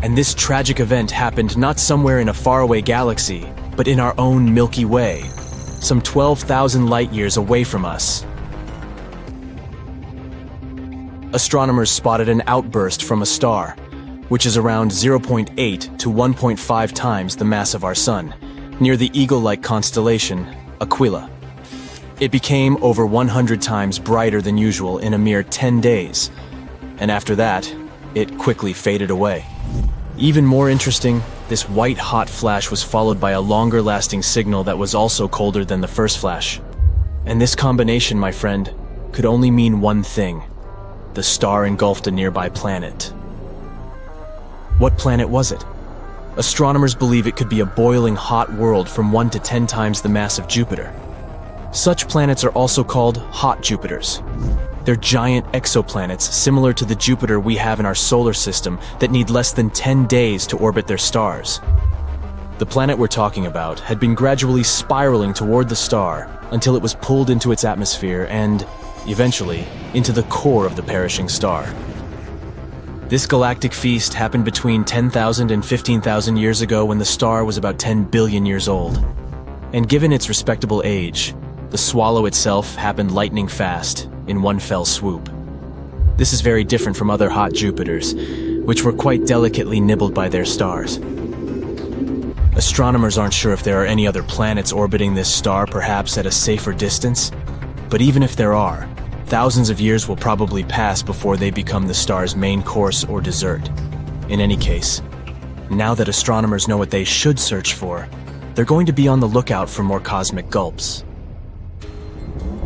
And this tragic event happened not somewhere in a faraway galaxy, but in our own Milky Way, some 12,000 light-years away from us. Astronomers spotted an outburst from a star, which is around 0.8 to 1.5 times the mass of our Sun, near the eagle-like constellation, Aquila. It became over 100 times brighter than usual in a mere 10 days, and after that, it quickly faded away. Even more interesting, this white-hot flash was followed by a longer-lasting signal that was also colder than the first flash. And this combination, my friend, could only mean one thing. The star engulfed a nearby planet. What planet was it? Astronomers believe it could be a boiling hot world from 1 to 10 times the mass of Jupiter. Such planets are also called hot Jupiters. They're giant exoplanets similar to the Jupiter we have in our solar system that need less than 10 days to orbit their stars. The planet we're talking about had been gradually spiraling toward the star until it was pulled into its atmosphere and, eventually, into the core of the perishing star. This galactic feast happened between 10,000 and 15,000 years ago when the star was about 10 billion years old. And given its respectable age, the swallow itself happened lightning fast, in one fell swoop. This is very different from other hot Jupiters, which were quite delicately nibbled by their stars. Astronomers aren't sure if there are any other planets orbiting this star, perhaps at a safer distance, but even if there are, thousands of years will probably pass before they become the star's main course or dessert. In any case, now that astronomers know what they should search for, they're going to be on the lookout for more cosmic gulps.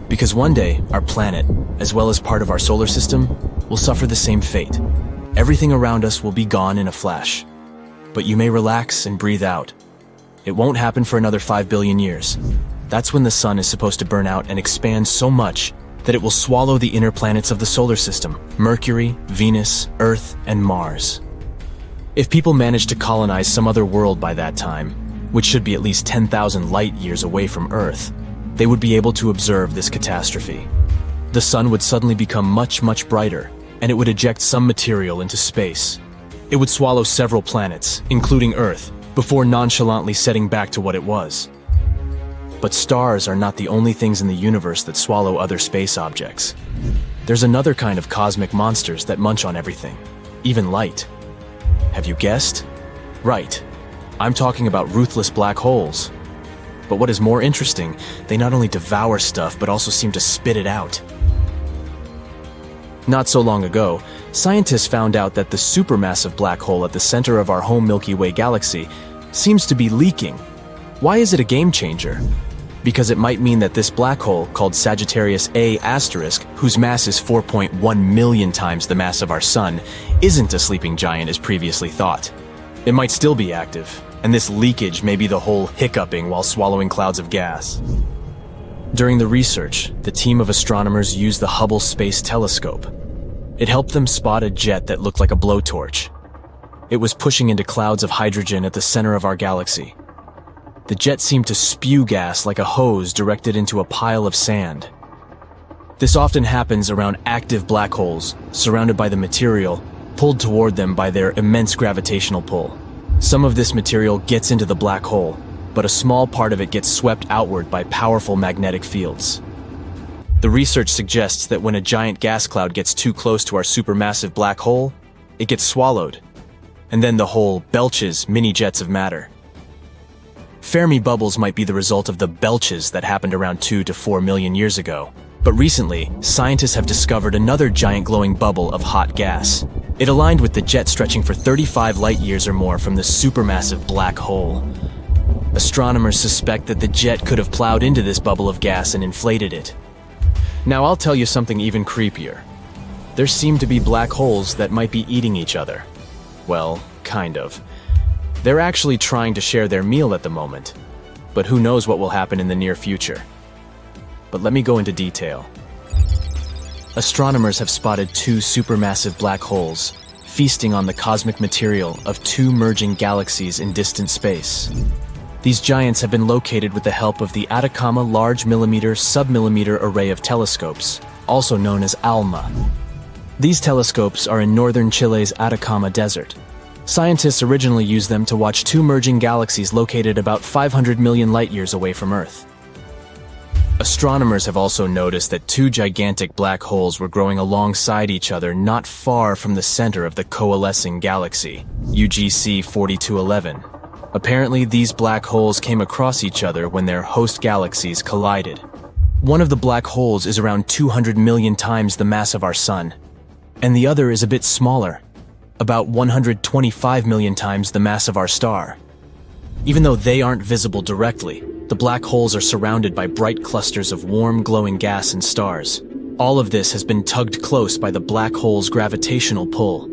Because one day, our planet, as well as part of our solar system, will suffer the same fate. Everything around us will be gone in a flash. But you may relax and breathe out. It won't happen for another 5 billion years. That's when the sun is supposed to burn out and expand so much that it will swallow the inner planets of the solar system, Mercury, Venus, Earth, and Mars. If people manage to colonize some other world by that time, which should be at least 10,000 light years away from Earth, they would be able to observe this catastrophe. The sun would suddenly become much, much brighter, and it would eject some material into space. It would swallow several planets, including Earth, before nonchalantly setting back to what it was. But stars are not the only things in the universe that swallow other space objects. There's another kind of cosmic monsters that munch on everything, even light. Have you guessed? Right. I'm talking about ruthless black holes. But what is more interesting, they not only devour stuff but also seem to spit it out. Not so long ago, scientists found out that the supermassive black hole at the center of our home Milky Way galaxy seems to be leaking. Why is it a game changer? Because it might mean that this black hole, called Sagittarius A*, whose mass is 4.1 million times the mass of our Sun, isn't a sleeping giant as previously thought. It might still be active, and this leakage may be the whole hiccuping while swallowing clouds of gas. During the research, the team of astronomers used the Hubble Space Telescope. It helped them spot a jet that looked like a blowtorch. It was pushing into clouds of hydrogen at the center of our galaxy. The jet seemed to spew gas like a hose directed into a pile of sand. This often happens around active black holes, surrounded by the material, pulled toward them by their immense gravitational pull. Some of this material gets into the black hole, but a small part of it gets swept outward by powerful magnetic fields. The research suggests that when a giant gas cloud gets too close to our supermassive black hole, it gets swallowed, and then the hole belches mini jets of matter. Fermi bubbles might be the result of the belches that happened around 2 to 4 million years ago. But recently, scientists have discovered another giant glowing bubble of hot gas. It aligned with the jet stretching for 35 light-years or more from the supermassive black hole. Astronomers suspect that the jet could have plowed into this bubble of gas and inflated it. Now I'll tell you something even creepier. There seem to be black holes that might be eating each other. Well, kind of. They're actually trying to share their meal at the moment, but who knows what will happen in the near future. But let me go into detail. Astronomers have spotted 2 supermassive black holes, feasting on the cosmic material of 2 merging galaxies in distant space. These giants have been located with the help of the Atacama Large Millimeter Submillimeter Array of Telescopes, also known as ALMA. These telescopes are in northern Chile's Atacama Desert. Scientists originally used them to watch 2 merging galaxies located about 500 million light-years away from Earth. Astronomers have also noticed that 2 gigantic black holes were growing alongside each other not far from the center of the coalescing galaxy, UGC 4211. Apparently, these black holes came across each other when their host galaxies collided. One of the black holes is around 200 million times the mass of our Sun, and the other is a bit smaller, about 125 million times the mass of our star. Even though they aren't visible directly, the black holes are surrounded by bright clusters of warm, glowing gas and stars. All of this has been tugged close by the black hole's gravitational pull.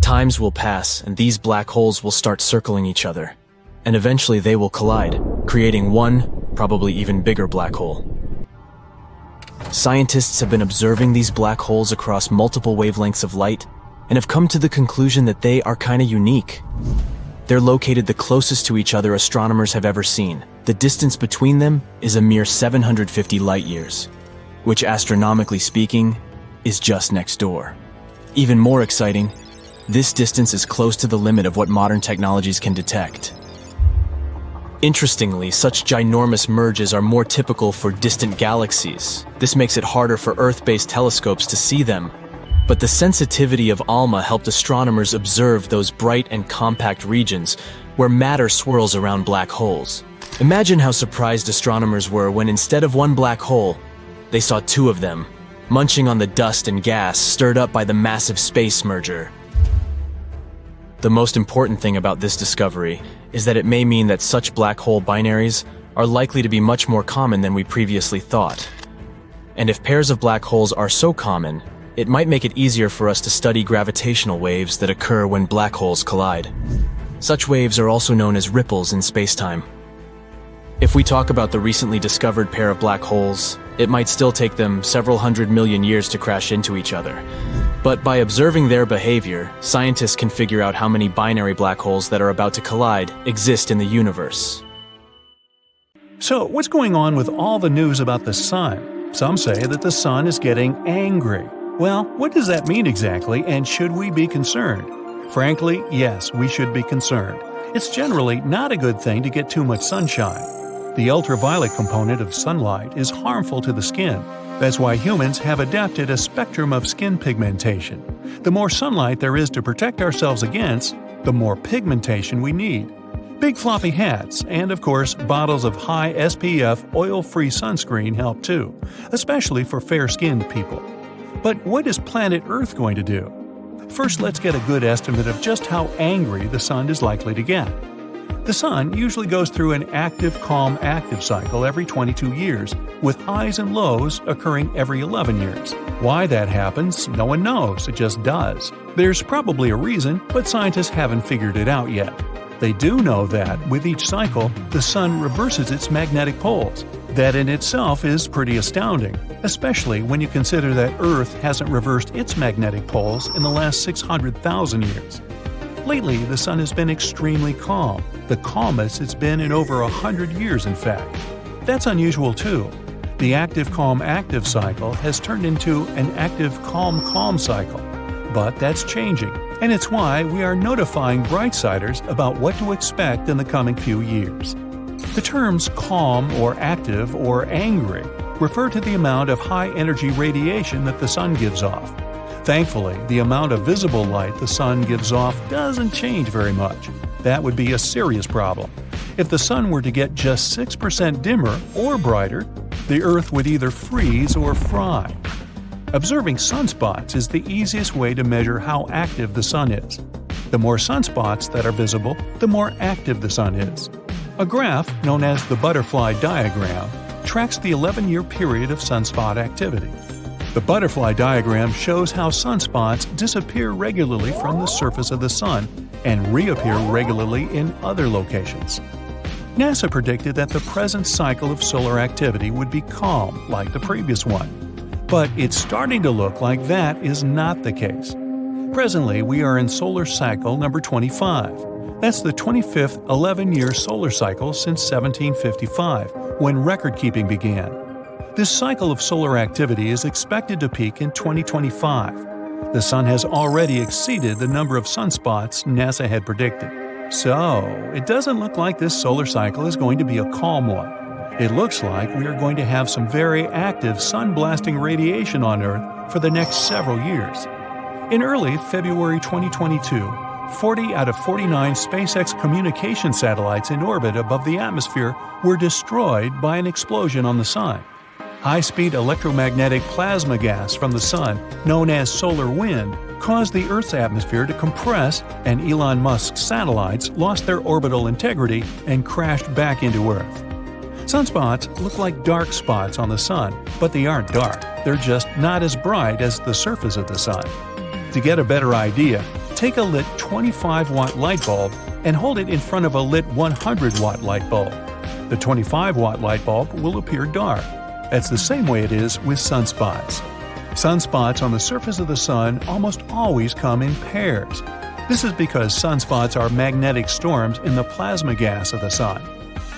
Times will pass, and these black holes will start circling each other. And eventually they will collide, creating one, probably even bigger black hole. Scientists have been observing these black holes across multiple wavelengths of light, and have come to the conclusion that they are kinda unique. They're located the closest to each other astronomers have ever seen. The distance between them is a mere 750 light-years, which astronomically speaking, is just next door. Even more exciting, this distance is close to the limit of what modern technologies can detect. Interestingly, such ginormous merges are more typical for distant galaxies. This makes it harder for Earth-based telescopes to see them. But the sensitivity of ALMA helped astronomers observe those bright and compact regions where matter swirls around black holes. Imagine how surprised astronomers were when instead of one black hole, they saw 2 of them, munching on the dust and gas stirred up by the massive space merger. The most important thing about this discovery is that it may mean that such black hole binaries are likely to be much more common than we previously thought. And if pairs of black holes are so common, it might make it easier for us to study gravitational waves that occur when black holes collide. Such waves are also known as ripples in spacetime. If we talk about the recently discovered pair of black holes, it might still take them several hundred million years to crash into each other. But by observing their behavior, scientists can figure out how many binary black holes that are about to collide exist in the universe. So, what's going on with all the news about the Sun? Some say that the Sun is getting angry. Well, what does that mean exactly, and should we be concerned? Frankly, yes, we should be concerned. It's generally not a good thing to get too much sunshine. The ultraviolet component of sunlight is harmful to the skin. That's why humans have adapted a spectrum of skin pigmentation. The more sunlight there is to protect ourselves against, the more pigmentation we need. Big floppy hats, and of course, bottles of high SPF oil-free sunscreen help too, especially for fair-skinned people. But what is planet Earth going to do? First, let's get a good estimate of just how angry the Sun is likely to get. The Sun usually goes through an active, calm, active cycle every 22 years, with highs and lows occurring every 11 years. Why that happens, no one knows, it just does. There's probably a reason, but scientists haven't figured it out yet. They do know that, with each cycle, the Sun reverses its magnetic poles. That in itself is pretty astounding, especially when you consider that Earth hasn't reversed its magnetic poles in the last 600,000 years. Lately, the sun has been extremely calm, the calmest it's been in over 100 years in fact. That's unusual too. The active-calm-active cycle has turned into an active-calm-calm cycle. But that's changing, and it's why we are notifying Brightsiders about what to expect in the coming few years. The terms calm or active or angry refer to the amount of high-energy radiation that the sun gives off. Thankfully, the amount of visible light the sun gives off doesn't change very much. That would be a serious problem. If the sun were to get just 6% dimmer or brighter, the Earth would either freeze or fry. Observing sunspots is the easiest way to measure how active the sun is. The more sunspots that are visible, the more active the sun is. A graph, known as the butterfly diagram, tracks the 11-year period of sunspot activity. The butterfly diagram shows how sunspots disappear regularly from the surface of the sun and reappear regularly in other locations. NASA predicted that the present cycle of solar activity would be calm, like the previous one. But it's starting to look like that is not the case. Presently, we are in solar cycle number 25. That's the 25th 11-year solar cycle since 1755, when record-keeping began. This cycle of solar activity is expected to peak in 2025. The sun has already exceeded the number of sunspots NASA had predicted. So, it doesn't look like this solar cycle is going to be a calm one. It looks like we are going to have some very active sun-blasting radiation on Earth for the next several years. In early February 2022, 40 out of 49 SpaceX communication satellites in orbit above the atmosphere were destroyed by an explosion on the sun. High-speed electromagnetic plasma gas from the sun, known as solar wind, caused the Earth's atmosphere to compress, and Elon Musk's satellites lost their orbital integrity and crashed back into Earth. Sunspots look like dark spots on the sun, but they aren't dark. They're just not as bright as the surface of the sun. To get a better idea, take a lit 25-watt light bulb and hold it in front of a lit 100-watt light bulb. The 25-watt light bulb will appear dark. That's the same way it is with sunspots. Sunspots on the surface of the sun almost always come in pairs. This is because sunspots are magnetic storms in the plasma gas of the sun.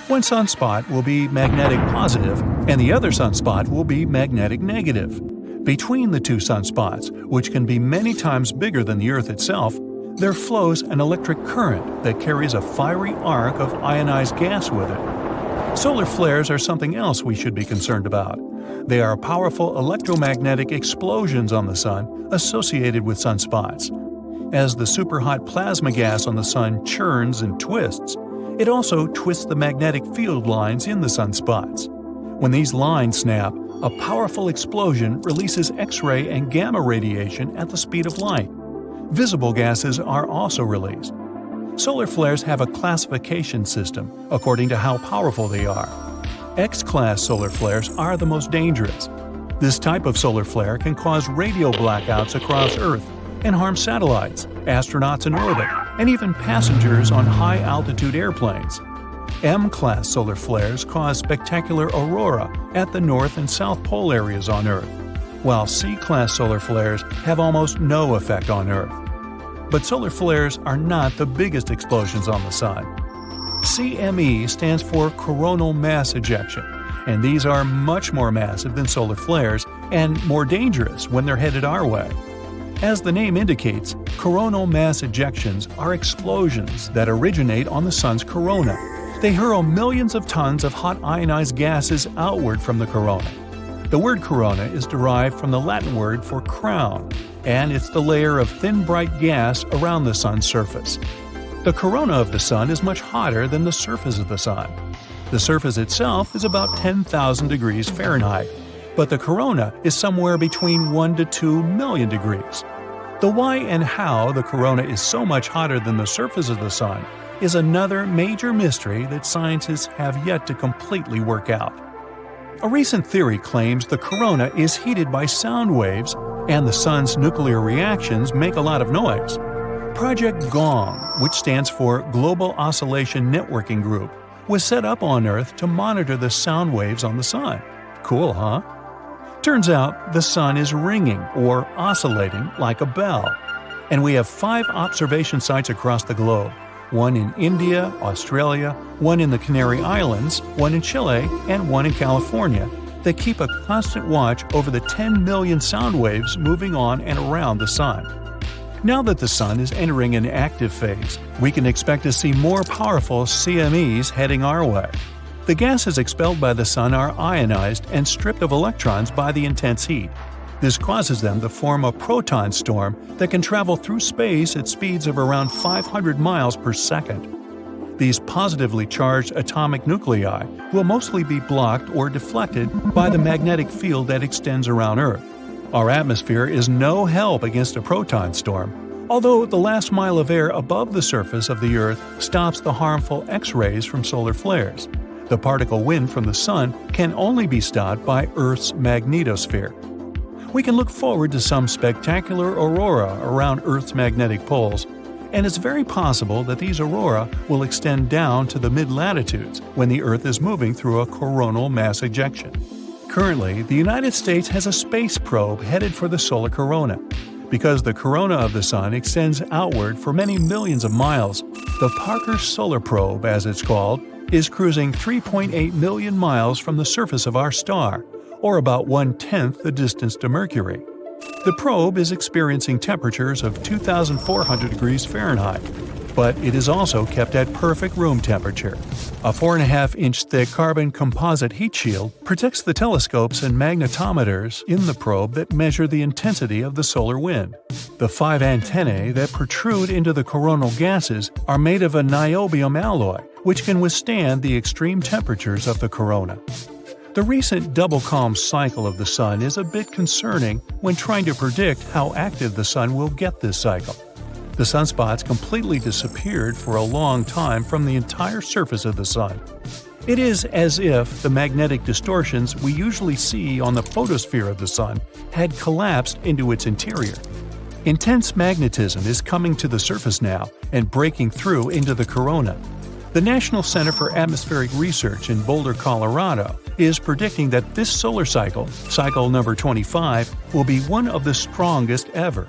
One sunspot will be magnetic positive, and the other sunspot will be magnetic negative. Between the two sunspots, which can be many times bigger than the Earth itself, there flows an electric current that carries a fiery arc of ionized gas with it. Solar flares are something else we should be concerned about. They are powerful electromagnetic explosions on the sun associated with sunspots. As the superhot plasma gas on the sun churns and twists, it also twists the magnetic field lines in the sunspots. When these lines snap, a powerful explosion releases X-ray and gamma radiation at the speed of light. Visible gases are also released. Solar flares have a classification system according to how powerful they are. X-class solar flares are the most dangerous. This type of solar flare can cause radio blackouts across Earth and harm satellites, astronauts in orbit, and even passengers on high-altitude airplanes. M-class solar flares cause spectacular aurora at the North and South Pole areas on Earth, while C-class solar flares have almost no effect on Earth. But solar flares are not the biggest explosions on the sun. CME stands for coronal mass ejection, and these are much more massive than solar flares and more dangerous when they're headed our way. As the name indicates, coronal mass ejections are explosions that originate on the sun's corona. They hurl millions of tons of hot ionized gases outward from the corona. The word corona is derived from the Latin word for crown, and it's the layer of thin bright gas around the sun's surface. The corona of the sun is much hotter than the surface of the sun. The surface itself is about 10,000 degrees Fahrenheit, but the corona is somewhere between 1 to 2 million degrees. The why and how the corona is so much hotter than the surface of the sun is another major mystery that scientists have yet to completely work out. A recent theory claims the corona is heated by sound waves and the sun's nuclear reactions make a lot of noise. Project GONG, which stands for Global Oscillation Networking Group, was set up on Earth to monitor the sound waves on the sun. Cool, huh? Turns out the sun is ringing or oscillating like a bell. and we have 5 observation sites across the globe. One in India, Australia, one in the Canary Islands, one in Chile, and one in California, that keep a constant watch over the 10 million sound waves moving on and around the Sun. Now that the Sun is entering an active phase, we can expect to see more powerful CMEs heading our way. The gases expelled by the Sun are ionized and stripped of electrons by the intense heat. This causes them to form a proton storm that can travel through space at speeds of around 500 miles per second. These positively charged atomic nuclei will mostly be blocked or deflected by the magnetic field that extends around Earth. Our atmosphere is no help against a proton storm, although the last mile of air above the surface of the Earth stops the harmful X-rays from solar flares. The particle wind from the Sun can only be stopped by Earth's magnetosphere. We can look forward to some spectacular aurora around Earth's magnetic poles, and it's very possible that these aurora will extend down to the mid-latitudes when the Earth is moving through a coronal mass ejection. Currently, the United States has a space probe headed for the solar corona. Because the corona of the Sun extends outward for many millions of miles, the Parker Solar Probe, as it's called, is cruising 3.8 million miles from the surface of our star, or about 1/10 the distance to Mercury. The probe is experiencing temperatures of 2,400 degrees Fahrenheit, but it is also kept at perfect room temperature. A 4.5-inch thick carbon composite heat shield protects the telescopes and magnetometers in the probe that measure the intensity of the solar wind. The 5 antennae that protrude into the coronal gases are made of a niobium alloy, which can withstand the extreme temperatures of the corona. The recent double calm cycle of the Sun is a bit concerning when trying to predict how active the Sun will get this cycle. The sunspots completely disappeared for a long time from the entire surface of the Sun. It is as if the magnetic distortions we usually see on the photosphere of the Sun had collapsed into its interior. Intense magnetism is coming to the surface now and breaking through into the corona. The National Center for Atmospheric Research in Boulder, Colorado, is predicting that this solar cycle, cycle number 25, will be one of the strongest ever.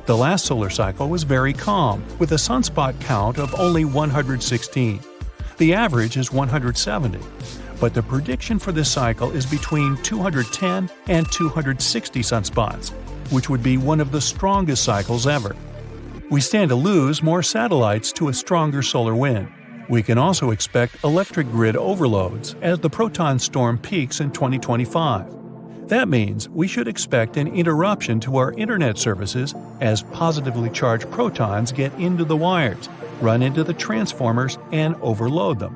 The last solar cycle was very calm, with a sunspot count of only 116. The average is 170. But the prediction for this cycle is between 210 and 260 sunspots, which would be one of the strongest cycles ever. We stand to lose more satellites to a stronger solar wind. We can also expect electric grid overloads as the proton storm peaks in 2025. That means we should expect an interruption to our internet services as positively charged protons get into the wires, run into the transformers, and overload them.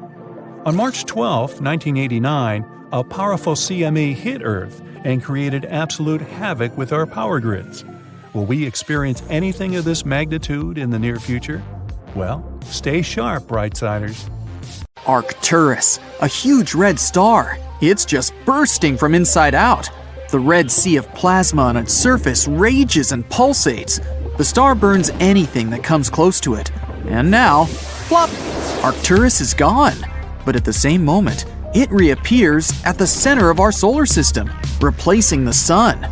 On March 12, 1989, a powerful CME hit Earth and created absolute havoc with our power grids. Will we experience anything of this magnitude in the near future? Well, stay sharp, Brightsiders. Arcturus, a huge red star. It's just bursting from inside out. The red sea of plasma on its surface rages and pulsates. The star burns anything that comes close to it. And now, flop! Arcturus is gone. But at the same moment, it reappears at the center of our solar system, replacing the Sun.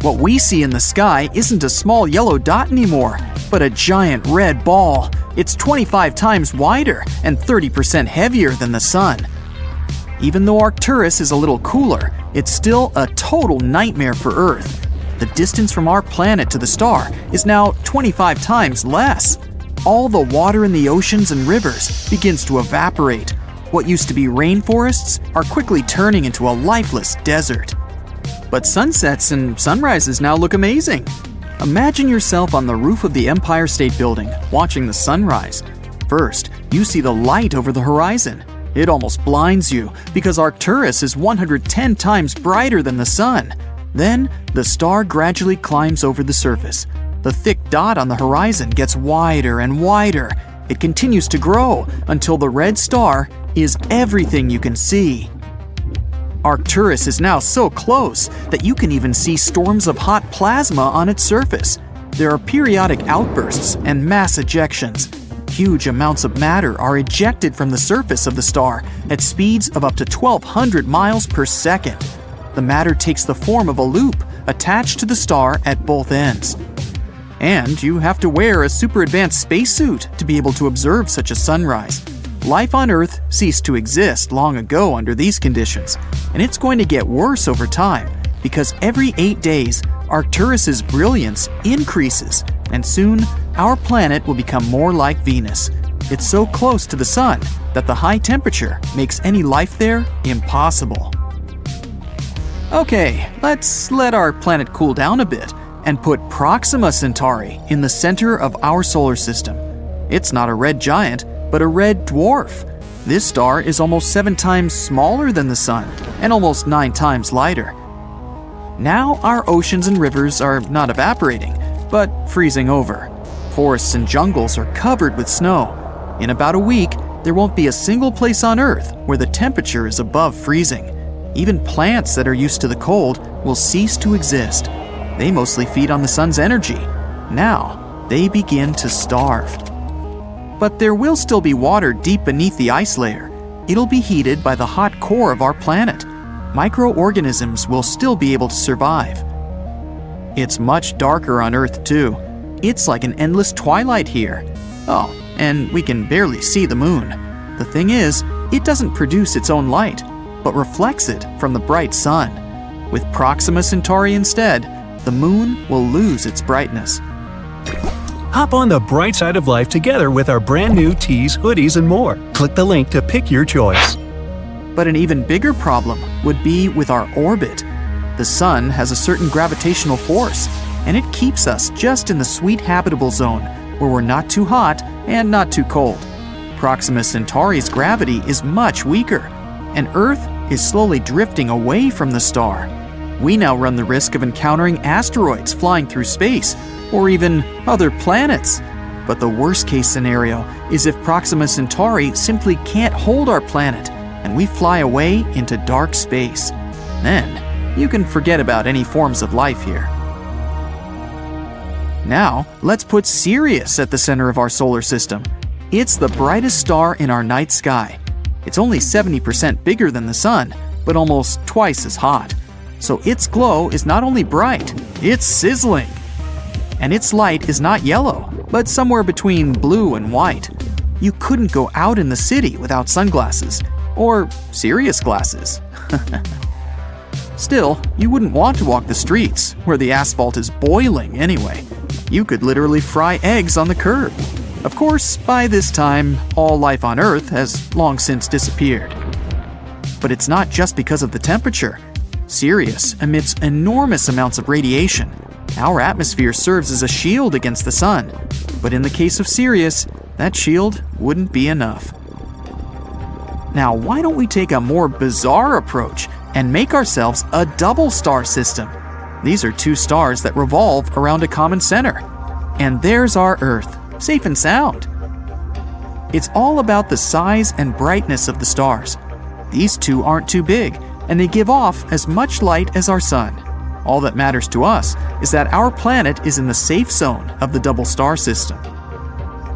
What we see in the sky isn't a small yellow dot anymore, but a giant red ball. It's 25 times wider and 30% heavier than the Sun. Even though Arcturus is a little cooler, it's still a total nightmare for Earth. The distance from our planet to the star is now 25 times less. All the water in the oceans and rivers begins to evaporate. What used to be rainforests are quickly turning into a lifeless desert. But sunsets and sunrises now look amazing. Imagine yourself on the roof of the Empire State Building, watching the sunrise. First, you see the light over the horizon. It almost blinds you because Arcturus is 110 times brighter than the Sun. Then, the star gradually climbs over the surface. The thick dot on the horizon gets wider and wider. It continues to grow until the red star is everything you can see. Arcturus is now so close that you can even see storms of hot plasma on its surface. There are periodic outbursts and mass ejections. Huge amounts of matter are ejected from the surface of the star at speeds of up to 1,200 miles per second. The matter takes the form of a loop attached to the star at both ends. And you have to wear a super advanced spacesuit to be able to observe such a sunrise. Life on Earth ceased to exist long ago under these conditions, and it's going to get worse over time because every 8 days, Arcturus's brilliance increases, and soon our planet will become more like Venus. It's so close to the Sun that the high temperature makes any life there impossible. Okay, let's let our planet cool down a bit and put Proxima Centauri in the center of our solar system. It's not a red giant, but a red dwarf. This star is almost 7 times smaller than the Sun and almost 9 times lighter. Now our oceans and rivers are not evaporating, but freezing over. Forests and jungles are covered with snow. In about a week, there won't be a single place on Earth where the temperature is above freezing. Even plants that are used to the cold will cease to exist. They mostly feed on the sun's energy. Now, they begin to starve. But there will still be water deep beneath the ice layer. It'll be heated by the hot core of our planet. Microorganisms will still be able to survive. It's much darker on Earth too. It's like an endless twilight here. Oh, and we can barely see the moon. The thing is, it doesn't produce its own light, but reflects it from the bright sun. With Proxima Centauri instead, the moon will lose its brightness. Hop on the bright side of life together with our brand new tees, hoodies, and more. Click the link to pick your choice. But an even bigger problem would be with our orbit. The sun has a certain gravitational force, and it keeps us just in the sweet habitable zone, where we're not too hot and not too cold. Proxima Centauri's gravity is much weaker, and Earth is slowly drifting away from the star. We now run the risk of encountering asteroids flying through space, or even other planets. But the worst case scenario is if Proxima Centauri simply can't hold our planet, and we fly away into dark space. Then, you can forget about any forms of life here. Now, let's put Sirius at the center of our solar system. It's the brightest star in our night sky. It's only 70% bigger than the Sun, but almost twice as hot. So its glow is not only bright, it's sizzling. And its light is not yellow, but somewhere between blue and white. You couldn't go out in the city without sunglasses, or Sirius glasses. Still, you wouldn't want to walk the streets, where the asphalt is boiling anyway. You could literally fry eggs on the curb. Of course, by this time, all life on Earth has long since disappeared. But it's not just because of the temperature. Sirius emits enormous amounts of radiation. Our atmosphere serves as a shield against the sun. But in the case of Sirius, that shield wouldn't be enough. Now, why don't we take a more bizarre approach and make ourselves a double star system? These are 2 stars that revolve around a common center. And there's our Earth, safe and sound. It's all about the size and brightness of the stars. These 2 aren't too big, and they give off as much light as our sun. All that matters to us is that our planet is in the safe zone of the double star system.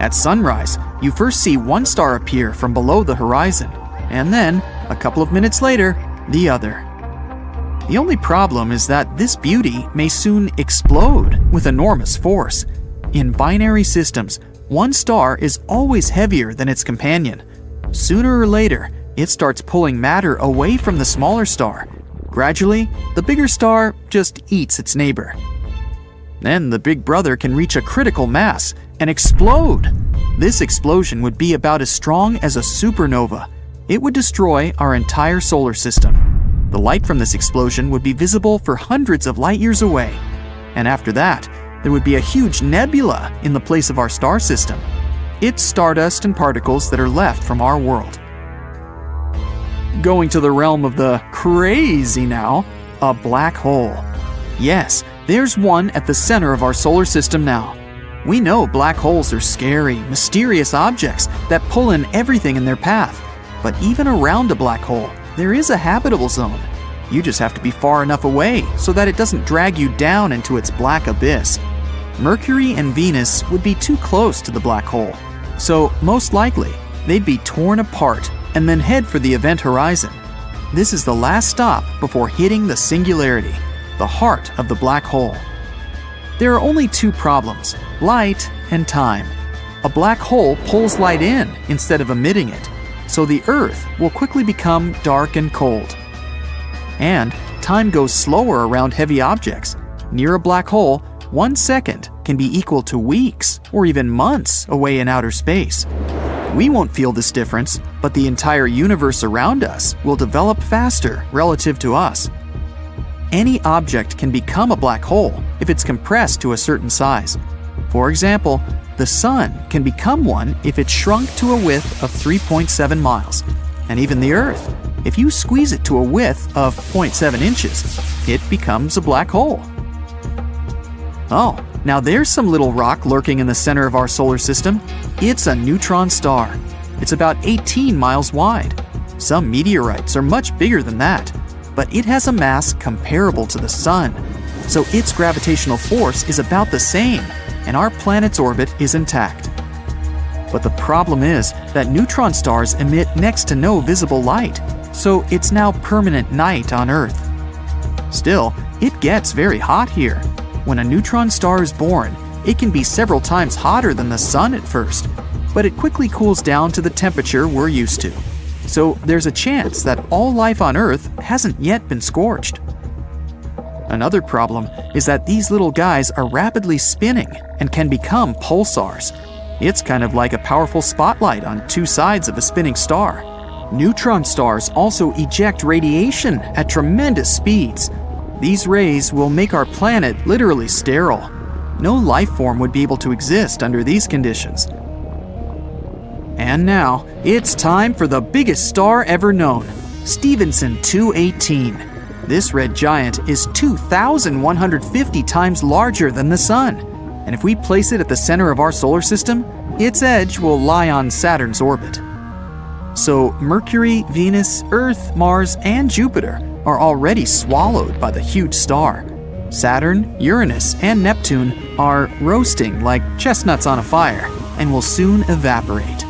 At sunrise, you first see one star appear from below the horizon, and then, a couple of minutes later, the other. The only problem is that this beauty may soon explode with enormous force. In binary systems, one star is always heavier than its companion. Sooner or later, it starts pulling matter away from the smaller star. Gradually, the bigger star just eats its neighbor. Then the big brother can reach a critical mass and explode. This explosion would be about as strong as a supernova. It would destroy our entire solar system. The light from this explosion would be visible for hundreds of light years away. And after that, there would be a huge nebula in the place of our star system. It's stardust and particles that are left from our world. Going to the realm of the crazy now, a black hole. Yes, there's one at the center of our solar system now. We know black holes are scary, mysterious objects that pull in everything in their path. But even around a black hole, there is a habitable zone. You just have to be far enough away so that it doesn't drag you down into its black abyss. Mercury and Venus would be too close to the black hole, so most likely they'd be torn apart and then head for the event horizon. This is the last stop before hitting the singularity, the heart of the black hole. There are only two problems: light and time. A black hole pulls light in instead of emitting it, so the Earth will quickly become dark and cold. And time goes slower around heavy objects. Near a black hole, 1 second can be equal to weeks or even months away in outer space. We won't feel this difference, but the entire universe around us will develop faster relative to us. Any object can become a black hole if it's compressed to a certain size. For example, the Sun can become one if it's shrunk to a width of 3.7 miles. And even the Earth, if you squeeze it to a width of 0.7 inches, it becomes a black hole. Oh, now there's some little rock lurking in the center of our solar system. It's a neutron star. It's about 18 miles wide. Some meteorites are much bigger than that, but it has a mass comparable to the Sun, so its gravitational force is about the same, and our planet's orbit is intact. But the problem is that neutron stars emit next to no visible light, so it's now permanent night on Earth. Still, it gets very hot here. When a neutron star is born, it can be several times hotter than the Sun at first, but it quickly cools down to the temperature we're used to. So there's a chance that all life on Earth hasn't yet been scorched. Another problem is that these little guys are rapidly spinning and can become pulsars. It's kind of like a powerful spotlight on two sides of a spinning star. Neutron stars also eject radiation at tremendous speeds. These rays will make our planet literally sterile. No life form would be able to exist under these conditions. And now, it's time for the biggest star ever known, Stephenson 218. This red giant is 2,150 times larger than the Sun, and if we place it at the center of our solar system, its edge will lie on Saturn's orbit. So Mercury, Venus, Earth, Mars, and Jupiter are already swallowed by the huge star. Saturn, Uranus, and Neptune are roasting like chestnuts on a fire and will soon evaporate.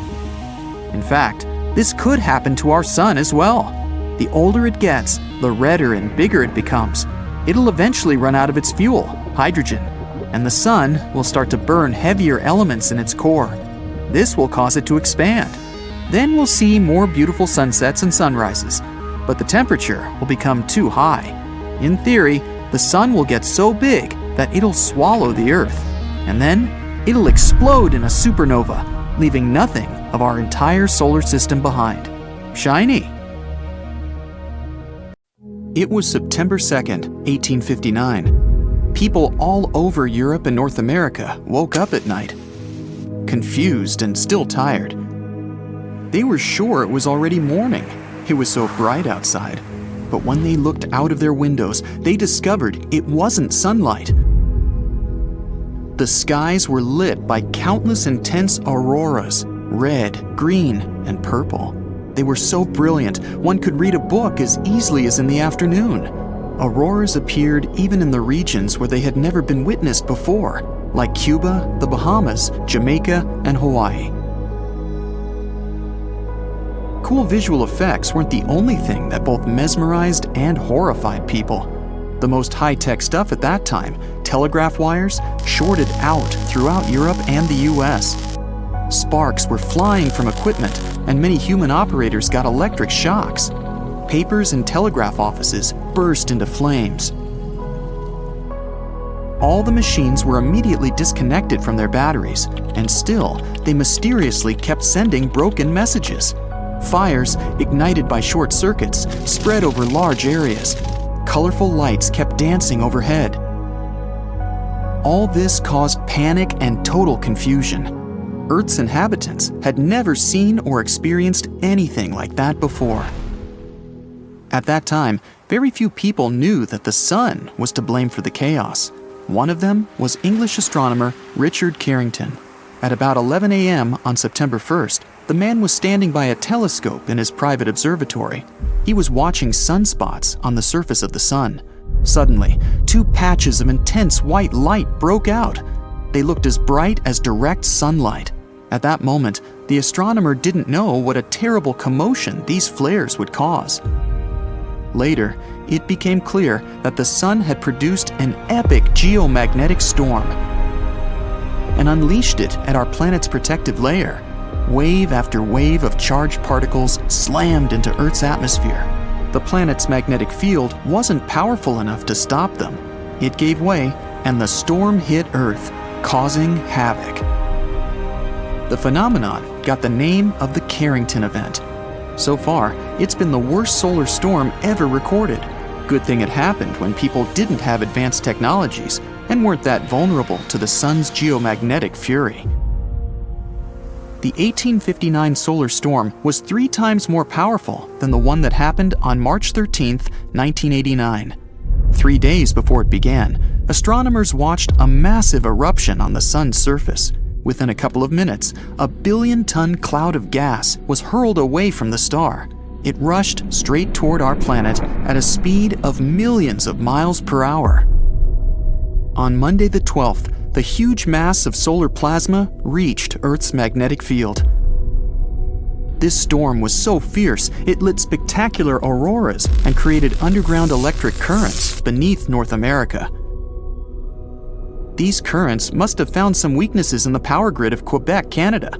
In fact, this could happen to our Sun as well. The older it gets, the redder and bigger it becomes. It'll eventually run out of its fuel, hydrogen, and the Sun will start to burn heavier elements in its core. This will cause it to expand. Then we'll see more beautiful sunsets and sunrises, but the temperature will become too high. In theory, the Sun will get so big that it'll swallow the Earth, and then it'll explode in a supernova, leaving nothing of our entire solar system behind. Shiny! It was September 2nd, 1859. People all over Europe and North America woke up at night, confused and still tired. They were sure it was already morning. It was so bright outside. But when they looked out of their windows, they discovered it wasn't sunlight. The skies were lit by countless intense auroras, red, green, and purple. They were so brilliant, one could read a book as easily as in the afternoon. Auroras appeared even in the regions where they had never been witnessed before, like Cuba, the Bahamas, Jamaica, and Hawaii. Cool visual effects weren't the only thing that both mesmerized and horrified people. The most high-tech stuff at that time, telegraph wires, shorted out throughout Europe and the US. Sparks were flying from equipment, and many human operators got electric shocks. Papers and telegraph offices burst into flames. All the machines were immediately disconnected from their batteries, and still, they mysteriously kept sending broken messages. Fires, ignited by short circuits, spread over large areas. Colorful lights kept dancing overhead. All this caused panic and total confusion. Earth's inhabitants had never seen or experienced anything like that before. At that time, very few people knew that the Sun was to blame for the chaos. One of them was English astronomer Richard Carrington. At about 11 a.m. on September 1st, the man was standing by a telescope in his private observatory. He was watching sunspots on the surface of the Sun. Suddenly, two patches of intense white light broke out. They looked as bright as direct sunlight. At that moment, the astronomer didn't know what a terrible commotion these flares would cause. Later, it became clear that the sun had produced an epic geomagnetic storm and unleashed it at our planet's protective layer. Wave after wave of charged particles slammed into Earth's atmosphere. The planet's magnetic field wasn't powerful enough to stop them. It gave way, and the storm hit Earth, causing havoc. The phenomenon got the name of the Carrington event. So far, it's been the worst solar storm ever recorded. Good thing it happened when people didn't have advanced technologies and weren't that vulnerable to the sun's geomagnetic fury. The 1859 solar storm was 3 times more powerful than the one that happened on March 13, 1989. 3 days before it began, astronomers watched a massive eruption on the sun's surface. Within a couple of minutes, a billion-ton cloud of gas was hurled away from the star. It rushed straight toward our planet at a speed of millions of miles per hour. On Monday the 12th, the huge mass of solar plasma reached Earth's magnetic field. This storm was so fierce, it lit spectacular auroras and created underground electric currents beneath North America. These currents must have found some weaknesses in the power grid of Quebec, Canada.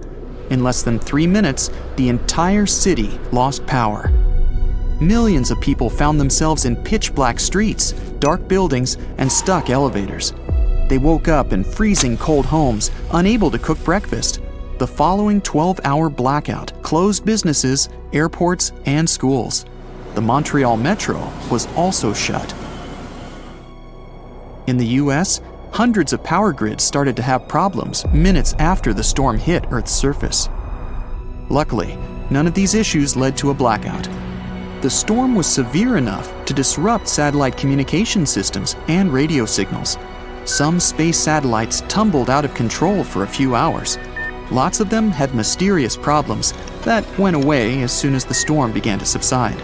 In less than 3 minutes, the entire city lost power. Millions of people found themselves in pitch-black streets, dark buildings, and stuck elevators. They woke up in freezing cold homes, unable to cook breakfast. The following 12-hour blackout closed businesses, airports, and schools. The Montreal Metro was also shut. In the US, hundreds of power grids started to have problems minutes after the storm hit Earth's surface. Luckily, none of these issues led to a blackout. The storm was severe enough to disrupt satellite communication systems and radio signals. Some space satellites tumbled out of control for a few hours. Lots of them had mysterious problems that went away as soon as the storm began to subside.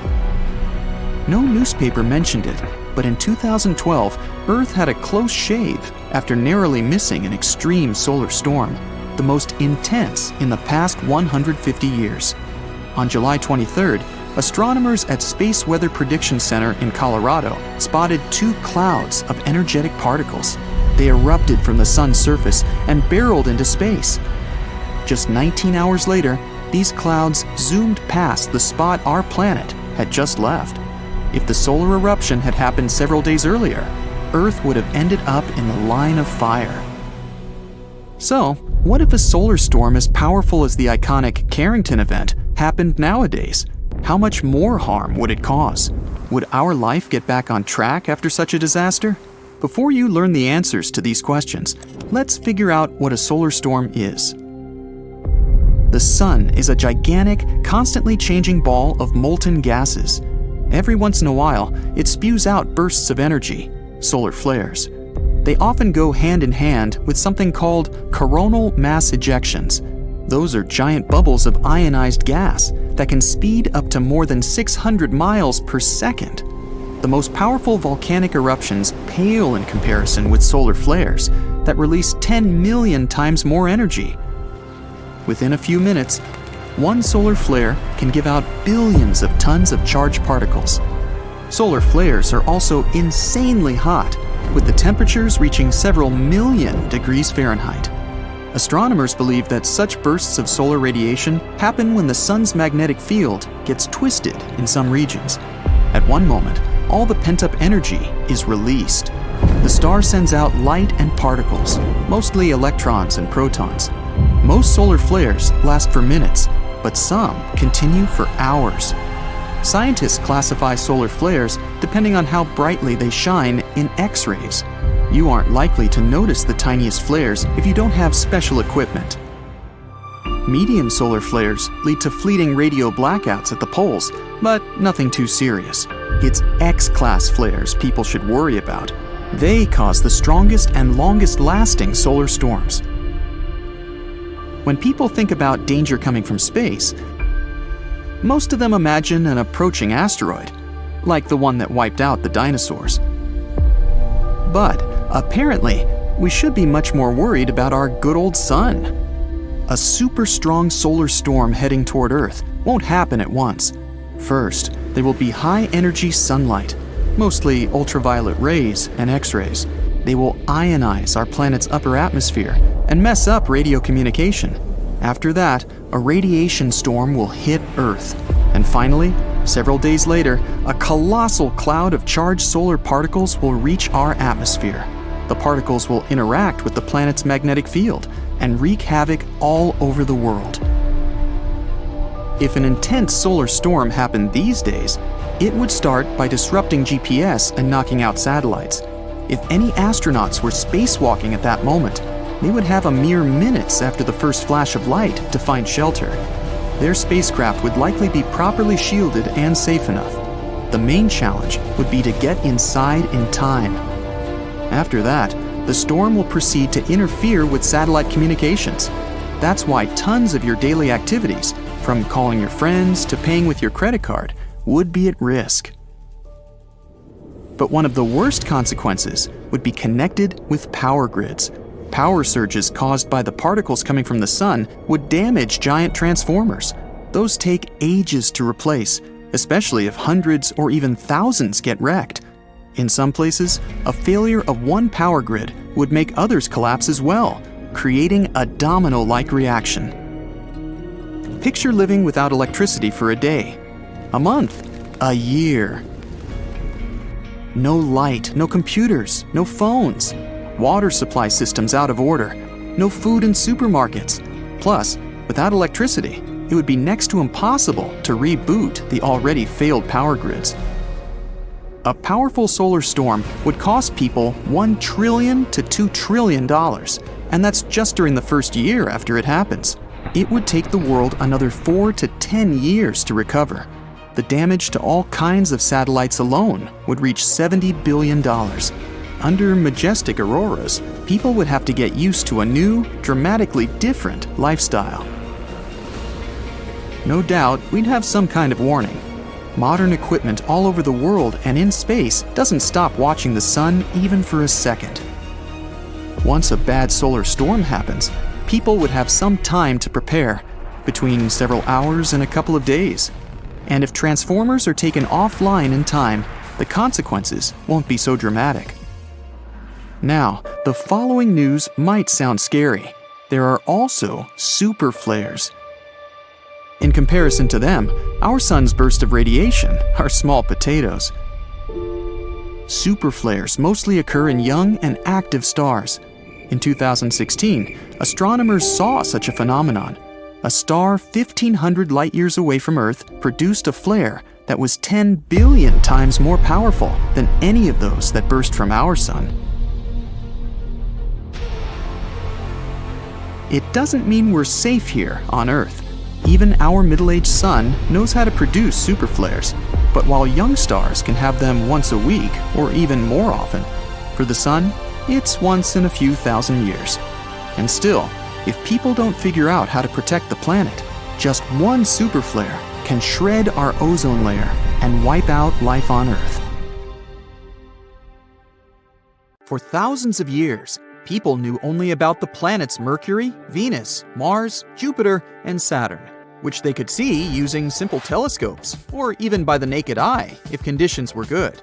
No newspaper mentioned it, but in 2012, Earth had a close shave after narrowly missing an extreme solar storm, the most intense in the past 150 years. On July 23rd, astronomers at Space Weather Prediction Center in Colorado spotted 2 clouds of energetic particles. They erupted from the sun's surface and barreled into space. Just 19 hours later, these clouds zoomed past the spot our planet had just left. If the solar eruption had happened several days earlier, Earth would have ended up in the line of fire. So, what if a solar storm as powerful as the iconic Carrington event happened nowadays? How much more harm would it cause? Would our life get back on track after such a disaster? Before you learn the answers to these questions, let's figure out what a solar storm is. The sun is a gigantic, constantly changing ball of molten gases. Every once in a while, it spews out bursts of energy, solar flares. They often go hand in hand with something called coronal mass ejections. Those are giant bubbles of ionized gas that can speed up to more than 600 miles per second. The most powerful volcanic eruptions pale in comparison with solar flares that release 10 million times more energy. Within a few minutes, one solar flare can give out billions of tons of charged particles. Solar flares are also insanely hot, with the temperatures reaching several million degrees Fahrenheit. Astronomers believe that such bursts of solar radiation happen when the sun's magnetic field gets twisted in some regions. At one moment, all the pent-up energy is released. The star sends out light and particles, mostly electrons and protons. Most solar flares last for minutes, but some continue for hours. Scientists classify solar flares depending on how brightly they shine in X-rays. You aren't likely to notice the tiniest flares if you don't have special equipment. Medium solar flares lead to fleeting radio blackouts at the poles, but nothing too serious. It's X-class flares people should worry about. They cause the strongest and longest-lasting solar storms. When people think about danger coming from space, most of them imagine an approaching asteroid, like the one that wiped out the dinosaurs. But apparently, we should be much more worried about our good old sun. A super strong solar storm heading toward Earth won't happen at once. First, there will be high-energy sunlight, mostly ultraviolet rays and X-rays. They will ionize our planet's upper atmosphere and mess up radio communication. After that, a radiation storm will hit Earth. And finally, several days later, a colossal cloud of charged solar particles will reach our atmosphere. The particles will interact with the planet's magnetic field and wreak havoc all over the world. If an intense solar storm happened these days, it would start by disrupting GPS and knocking out satellites. If any astronauts were spacewalking at that moment, they would have a mere minutes after the first flash of light to find shelter. Their spacecraft would likely be properly shielded and safe enough. The main challenge would be to get inside in time. After that, the storm will proceed to interfere with satellite communications. That's why tons of your daily activities, from calling your friends to paying with your credit card, would be at risk. But one of the worst consequences would be connected with power grids. Power surges caused by the particles coming from the sun would damage giant transformers. Those take ages to replace, especially if hundreds or even thousands get wrecked. In some places, a failure of one power grid would make others collapse as well, creating a domino-like reaction. Picture living without electricity for a day, a month, a year. No light, no computers, no phones, water supply systems out of order, no food in supermarkets. Plus, without electricity, it would be next to impossible to reboot the already failed power grids. A powerful solar storm would cost people $1 trillion to $2 trillion, and that's just during the first year after it happens. It would take the world another 4 to 10 years to recover. The damage to all kinds of satellites alone would reach $70 billion. Under majestic auroras, people would have to get used to a new, dramatically different lifestyle. No doubt, we'd have some kind of warning. Modern equipment all over the world and in space doesn't stop watching the sun even for a second. Once a bad solar storm happens, people would have some time to prepare, between several hours and a couple of days. And if transformers are taken offline in time, the consequences won't be so dramatic. Now, the following news might sound scary. There are also super flares. In comparison to them, our sun's bursts of radiation are small potatoes. Super flares mostly occur in young and active stars. In 2016, astronomers saw such a phenomenon. A star 1,500 light-years away from Earth produced a flare that was 10 billion times more powerful than any of those that burst from our sun. It doesn't mean we're safe here on Earth. Even our middle-aged sun knows how to produce super flares, but while young stars can have them once a week or even more often, for the sun, it's once in a few thousand years. And still, if people don't figure out how to protect the planet, just one super flare can shred our ozone layer and wipe out life on Earth. For thousands of years, people knew only about the planets Mercury, Venus, Mars, Jupiter, and Saturn, which they could see using simple telescopes, or even by the naked eye if conditions were good.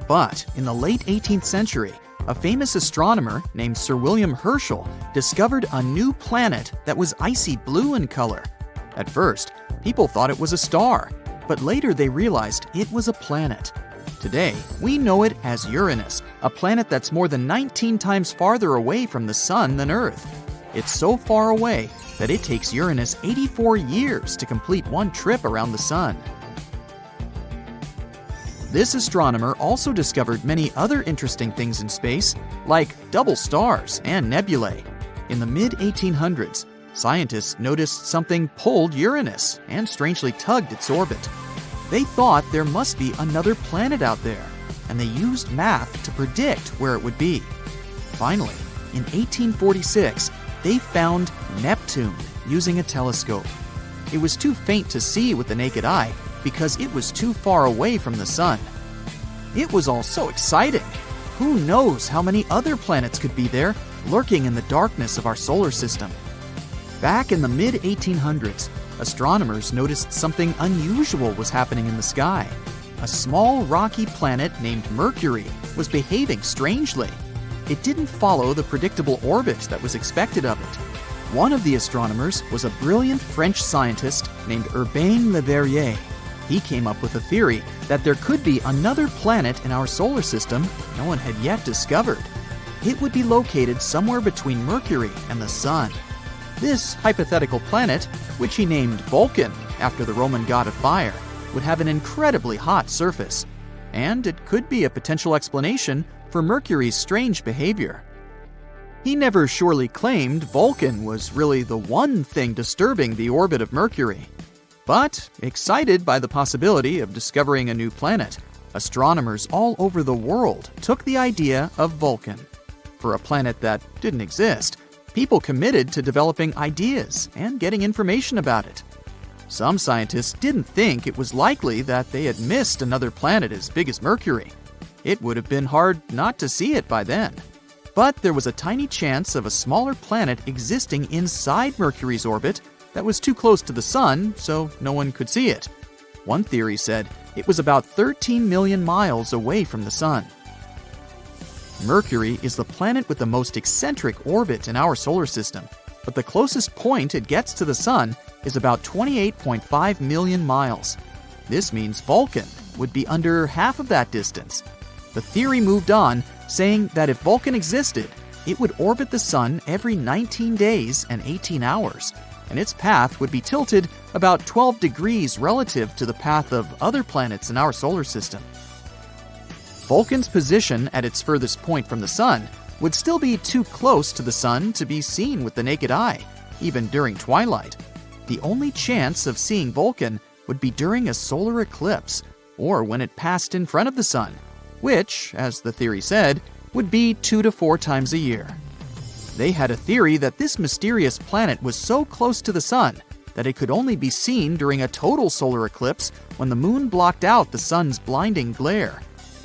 But in the late 18th century, a famous astronomer named Sir William Herschel discovered a new planet that was icy blue in color. At first, people thought it was a star, but later they realized it was a planet. Today, we know it as Uranus, a planet that's more than 19 times farther away from the Sun than Earth. It's so far away that it takes Uranus 84 years to complete one trip around the Sun. This astronomer also discovered many other interesting things in space, like double stars and nebulae. In the mid-1800s, scientists noticed something pulled Uranus and strangely tugged its orbit. They thought there must be another planet out there, and they used math to predict where it would be. Finally, in 1846, they found Neptune using a telescope. It was too faint to see with the naked eye because it was too far away from the Sun. It was all so exciting. Who knows how many other planets could be there, lurking in the darkness of our solar system? Back in the mid-1800s, astronomers noticed something unusual was happening in the sky. A small rocky planet named Mercury was behaving strangely. It didn't follow the predictable orbit that was expected of it. One of the astronomers was a brilliant French scientist named Urbain Le Verrier. He came up with a theory that there could be another planet in our solar system no one had yet discovered. It would be located somewhere between Mercury and the Sun. This hypothetical planet, which he named Vulcan after the Roman god of fire, would have an incredibly hot surface, and it could be a potential explanation for Mercury's strange behavior. He never surely claimed Vulcan was really the one thing disturbing the orbit of Mercury. But, excited by the possibility of discovering a new planet, astronomers all over the world took the idea of Vulcan. For a planet that didn't exist, people committed to developing ideas and getting information about it. Some scientists didn't think it was likely that they had missed another planet as big as Mercury. It would have been hard not to see it by then. But there was a tiny chance of a smaller planet existing inside Mercury's orbit that was too close to the Sun, so no one could see it. One theory said it was about 13 million miles away from the Sun. Mercury is the planet with the most eccentric orbit in our solar system, but the closest point it gets to the Sun is about 28.5 million miles. This means Vulcan would be under half of that distance. The theory moved on, saying that if Vulcan existed, it would orbit the Sun every 19 days and 18 hours, and its path would be tilted about 12 degrees relative to the path of other planets in our solar system. Vulcan's position at its furthest point from the Sun would still be too close to the Sun to be seen with the naked eye, even during twilight. The only chance of seeing Vulcan would be during a solar eclipse, or when it passed in front of the Sun, which, as the theory said, would be 2 to 4 times a year. They had a theory that this mysterious planet was so close to the Sun that it could only be seen during a total solar eclipse when the moon blocked out the Sun's blinding glare.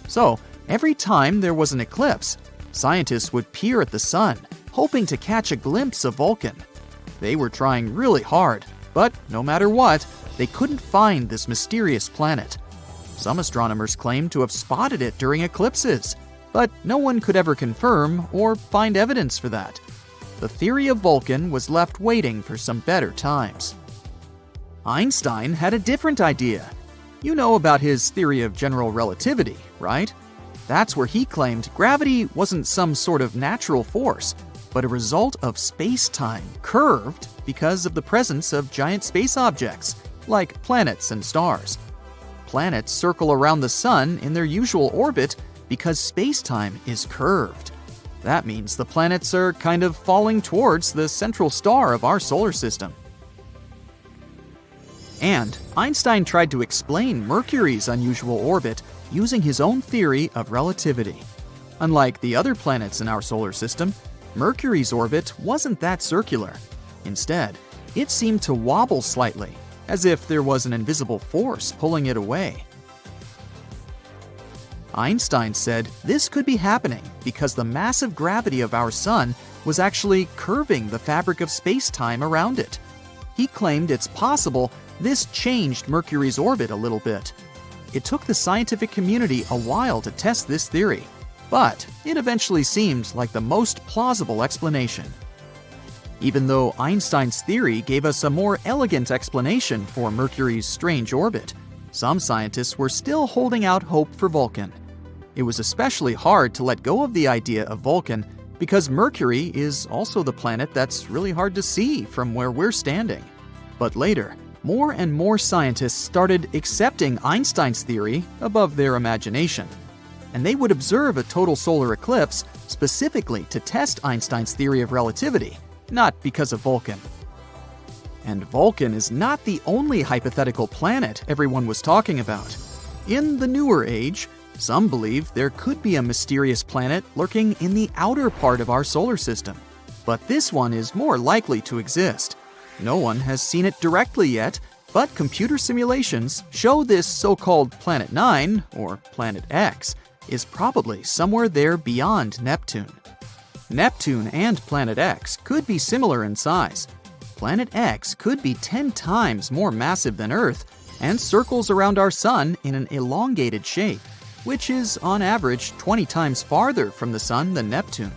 So, every time there was an eclipse, scientists would peer at the Sun, hoping to catch a glimpse of Vulcan. They were trying really hard, but no matter what, they couldn't find this mysterious planet. Some astronomers claimed to have spotted it during eclipses, but no one could ever confirm or find evidence for that. The theory of Vulcan was left waiting for some better times. Einstein had a different idea. You know about his theory of general relativity, right? That's where he claimed gravity wasn't some sort of natural force, but a result of space-time curved because of the presence of giant space objects, like planets and stars. Planets circle around the Sun in their usual orbit because space-time is curved. That means the planets are kind of falling towards the central star of our solar system. And Einstein tried to explain Mercury's unusual orbit using his own theory of relativity. Unlike the other planets in our solar system, Mercury's orbit wasn't that circular. Instead, it seemed to wobble slightly, as if there was an invisible force pulling it away. Einstein said this could be happening because the massive gravity of our Sun was actually curving the fabric of space-time around it. He claimed it's possible this changed Mercury's orbit a little bit. It took the scientific community a while to test this theory, but it eventually seemed like the most plausible explanation. Even though Einstein's theory gave us a more elegant explanation for Mercury's strange orbit, some scientists were still holding out hope for Vulcan. It was especially hard to let go of the idea of Vulcan because Mercury is also the planet that's really hard to see from where we're standing. But later, more and more scientists started accepting Einstein's theory above their imagination, and they would observe a total solar eclipse specifically to test Einstein's theory of relativity, not because of Vulcan. And Vulcan is not the only hypothetical planet everyone was talking about. In the newer age, some believe there could be a mysterious planet lurking in the outer part of our solar system, but this one is more likely to exist. No one has seen it directly yet, but computer simulations show this so-called Planet 9, or Planet X, is probably somewhere there beyond Neptune. Neptune and Planet X could be similar in size. Planet X could be 10 times more massive than Earth and circles around our Sun in an elongated shape, which is on average 20 times farther from the Sun than Neptune.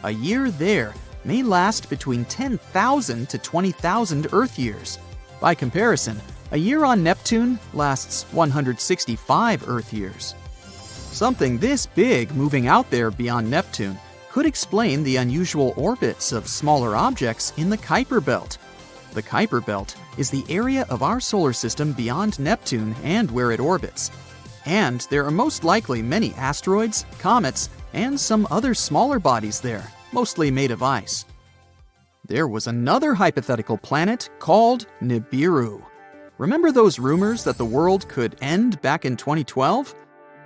A year there may last between 10,000 to 20,000 Earth years. By comparison, a year on Neptune lasts 165 Earth years. Something this big moving out there beyond Neptune could explain the unusual orbits of smaller objects in the Kuiper Belt. The Kuiper Belt is the area of our solar system beyond Neptune and where it orbits. And there are most likely many asteroids, comets, and some other smaller bodies there, mostly made of ice. There was another hypothetical planet called Nibiru. Remember those rumors that the world could end back in 2012?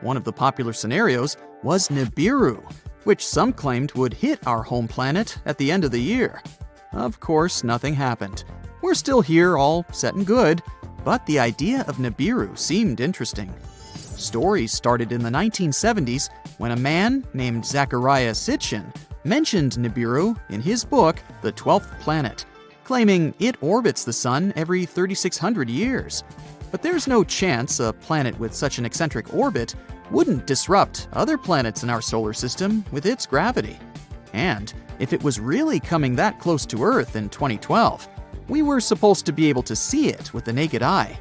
One of the popular scenarios was Nibiru, which some claimed would hit our home planet at the end of the year. Of course, nothing happened. We're still here, all set and good, but the idea of Nibiru seemed interesting. Stories started in the 1970s when a man named Zecharia Sitchin mentioned Nibiru in his book, The 12th Planet, claiming it orbits the Sun every 3,600 years. But there's no chance a planet with such an eccentric orbit wouldn't disrupt other planets in our solar system with its gravity. And if it was really coming that close to Earth in 2012, we were supposed to be able to see it with the naked eye.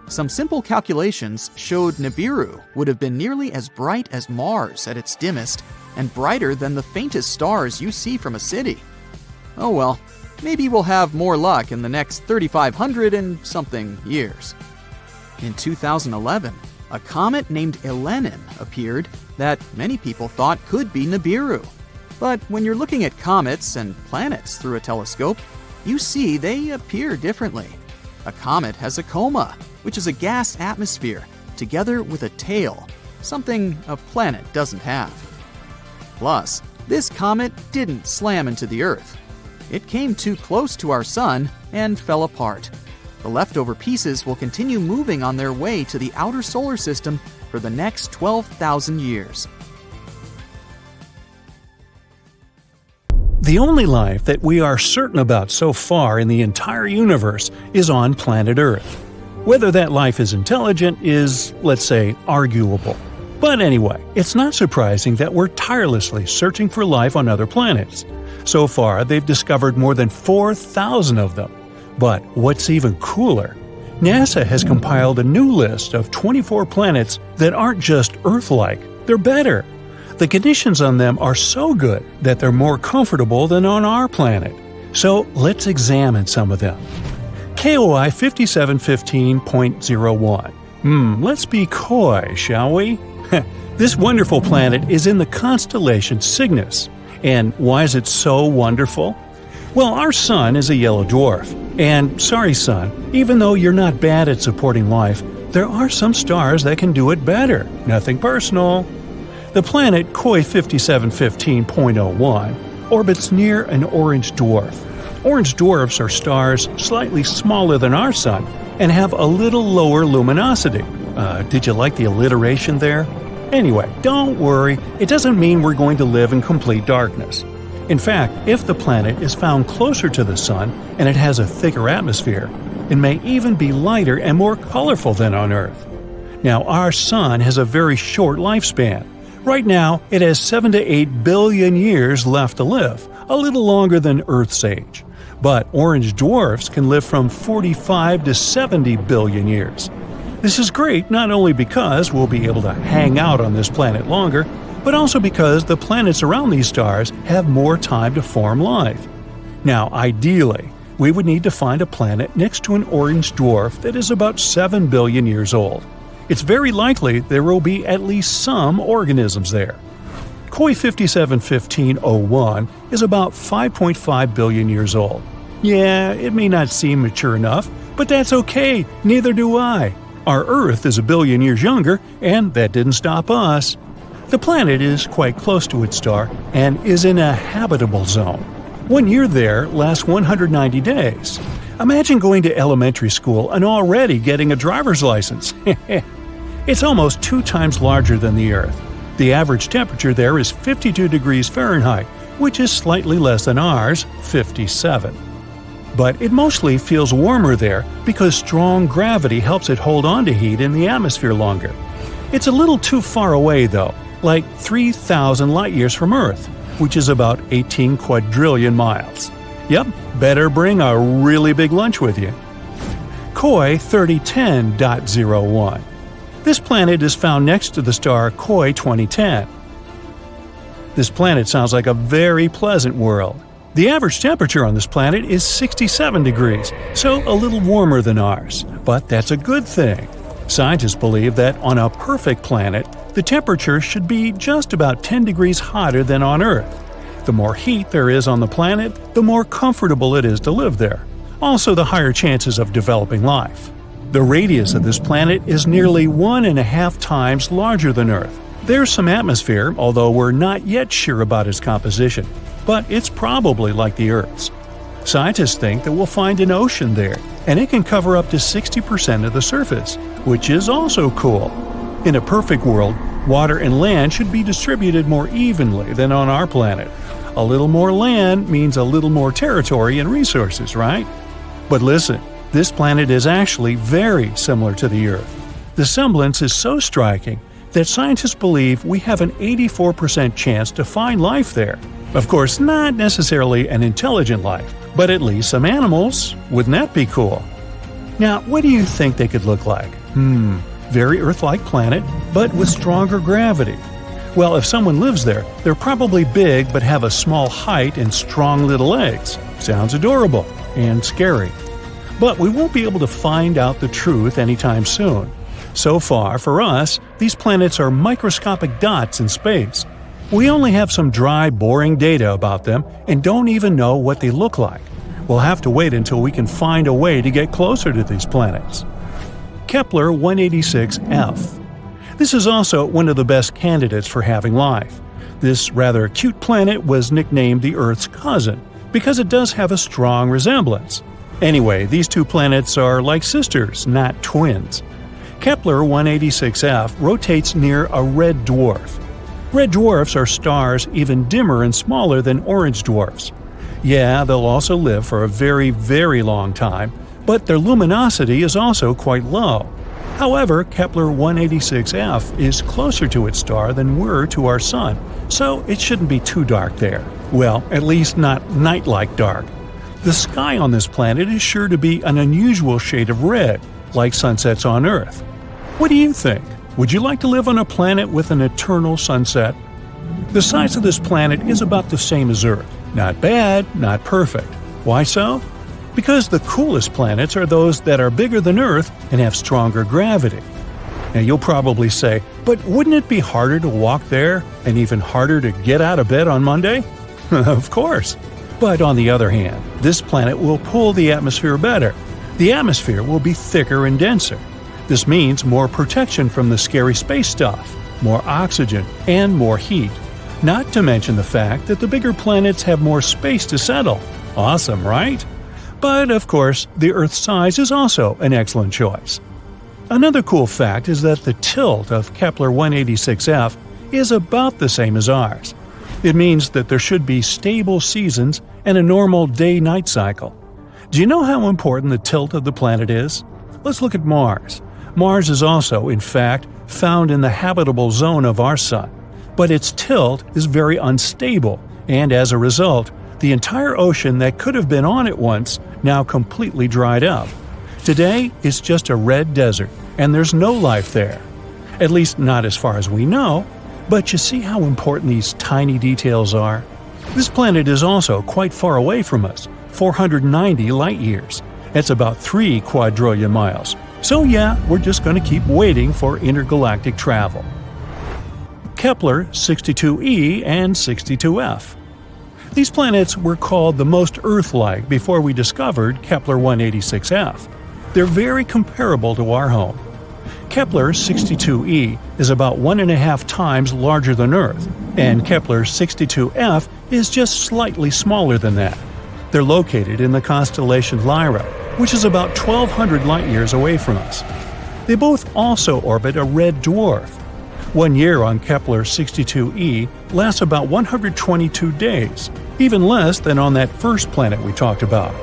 Some simple calculations showed Nibiru would have been nearly as bright as Mars at its dimmest and brighter than the faintest stars you see from a city. Oh well, maybe we'll have more luck in the next 3,500 and something years. In 2011, a comet named Elenin appeared that many people thought could be Nibiru. But when you're looking at comets and planets through a telescope, you see they appear differently. A comet has a coma, which is a gas atmosphere, together with a tail, something a planet doesn't have. Plus, this comet didn't slam into the Earth. It came too close to our Sun and fell apart. The leftover pieces will continue moving on their way to the outer solar system for the next 12,000 years. The only life that we are certain about so far in the entire universe is on planet Earth. Whether that life is intelligent is, let's say, arguable. But anyway, it's not surprising that we're tirelessly searching for life on other planets. So far, they've discovered more than 4,000 of them. But what's even cooler, NASA has compiled a new list of 24 planets that aren't just Earth-like, they're better. The conditions on them are so good that they're more comfortable than on our planet. So let's examine some of them. KOI 5715.01. Let's be coy, shall we? This wonderful planet is in the constellation Cygnus. And why is it so wonderful? Well, our Sun is a yellow dwarf. And sorry, Sun, even though you're not bad at supporting life, there are some stars that can do it better. Nothing personal. The planet KOI 5715.01 orbits near an orange dwarf. Orange dwarfs are stars slightly smaller than our Sun and have a little lower luminosity. Did you like the alliteration there? Anyway, don't worry, it doesn't mean we're going to live in complete darkness. In fact, if the planet is found closer to the Sun and it has a thicker atmosphere, it may even be lighter and more colorful than on Earth. Now, our Sun has a very short lifespan. Right now, it has 7 to 8 billion years left to live, a little longer than Earth's age. But orange dwarfs can live from 45 to 70 billion years. This is great not only because we'll be able to hang out on this planet longer, but also because the planets around these stars have more time to form life. Now, ideally, we would need to find a planet next to an orange dwarf that is about 7 billion years old. It's very likely there will be at least some organisms there. KOI 5715.01 is about 5.5 billion years old. Yeah, it may not seem mature enough, but that's okay, neither do I. Our Earth is a billion years younger, and that didn't stop us. The planet is quite close to its star and is in a habitable zone. 1 year there lasts 190 days. Imagine going to elementary school and already getting a driver's license. It's almost 2 times larger than the Earth. The average temperature there is 52 degrees Fahrenheit, which is slightly less than ours, 57. but it mostly feels warmer there because strong gravity helps it hold on to heat in the atmosphere longer. It's a little too far away though, like 3,000 light-years from Earth, which is about 18 quadrillion miles. Yep, better bring a really big lunch with you. KOI 3010.01. This planet is found next to the star KOI 2010. This planet sounds like a very pleasant world. The average temperature on this planet is 67 degrees, so a little warmer than ours. But that's a good thing. Scientists believe that on a perfect planet, the temperature should be just about 10 degrees hotter than on Earth. The more heat there is on the planet, the more comfortable it is to live there. Also, the higher chances of developing life. The radius of this planet is nearly 1.5 times larger than Earth. There's some atmosphere, although we're not yet sure about its composition, but it's probably like the Earth's. Scientists think that we'll find an ocean there, and it can cover up to 60% of the surface, which is also cool. In a perfect world, water and land should be distributed more evenly than on our planet. A little more land means a little more territory and resources, right? But listen, this planet is actually very similar to the Earth. The semblance is so striking that scientists believe we have an 84% chance to find life there. Of course, not necessarily an intelligent life, but at least some animals. Wouldn't that be cool? Now, what do you think they could look like? Very Earth-like planet, but with stronger gravity. Well, if someone lives there, they're probably big but have a small height and strong little legs. Sounds adorable and scary. But we won't be able to find out the truth anytime soon. So far, for us, these planets are microscopic dots in space. We only have some dry, boring data about them and don't even know what they look like. We'll have to wait until we can find a way to get closer to these planets. Kepler 186f. This is also one of the best candidates for having life. This rather cute planet was nicknamed the Earth's cousin because it does have a strong resemblance. Anyway, these two planets are like sisters, not twins. Kepler 186f rotates near a red dwarf. Red dwarfs are stars even dimmer and smaller than orange dwarfs. Yeah, they'll also live for a very, very long time, but their luminosity is also quite low. However, Kepler 186f is closer to its star than we're to our Sun, so it shouldn't be too dark there. Well, at least not night-like dark. The sky on this planet is sure to be an unusual shade of red, like sunsets on Earth. What do you think? Would you like to live on a planet with an eternal sunset? The size of this planet is about the same as Earth. Not bad, not perfect. Why so? Because the coolest planets are those that are bigger than Earth and have stronger gravity. Now you'll probably say, but wouldn't it be harder to walk there and even harder to get out of bed on Monday? Of course. But on the other hand, this planet will pull the atmosphere better. The atmosphere will be thicker and denser. This means more protection from the scary space stuff, more oxygen, and more heat. Not to mention the fact that the bigger planets have more space to settle. Awesome, right? But of course, the Earth's size is also an excellent choice. Another cool fact is that the tilt of Kepler 186f is about the same as ours. It means that there should be stable seasons and a normal day-night cycle. Do you know how important the tilt of the planet is? Let's look at Mars. Mars is also, in fact, found in the habitable zone of our Sun. But its tilt is very unstable, and as a result, the entire ocean that could have been on it once now completely dried up. Today, it's just a red desert, and there's no life there. At least not as far as we know, but you see how important these tiny details are? This planet is also quite far away from us, 490 light-years. That's about 3 quadrillion miles. So yeah, we're just going to keep waiting for intergalactic travel. Kepler 62e and 62f. These planets were called the most Earth-like before we discovered Kepler 186f. They're very comparable to our home. Kepler 62e is about 1.5 times larger than Earth, and Kepler 62f is just slightly smaller than that. They're located in the constellation Lyra, which is about 1,200 light-years away from us. They both also orbit a red dwarf. 1 year on Kepler 62e lasts about 122 days, even less than on that first planet we talked about.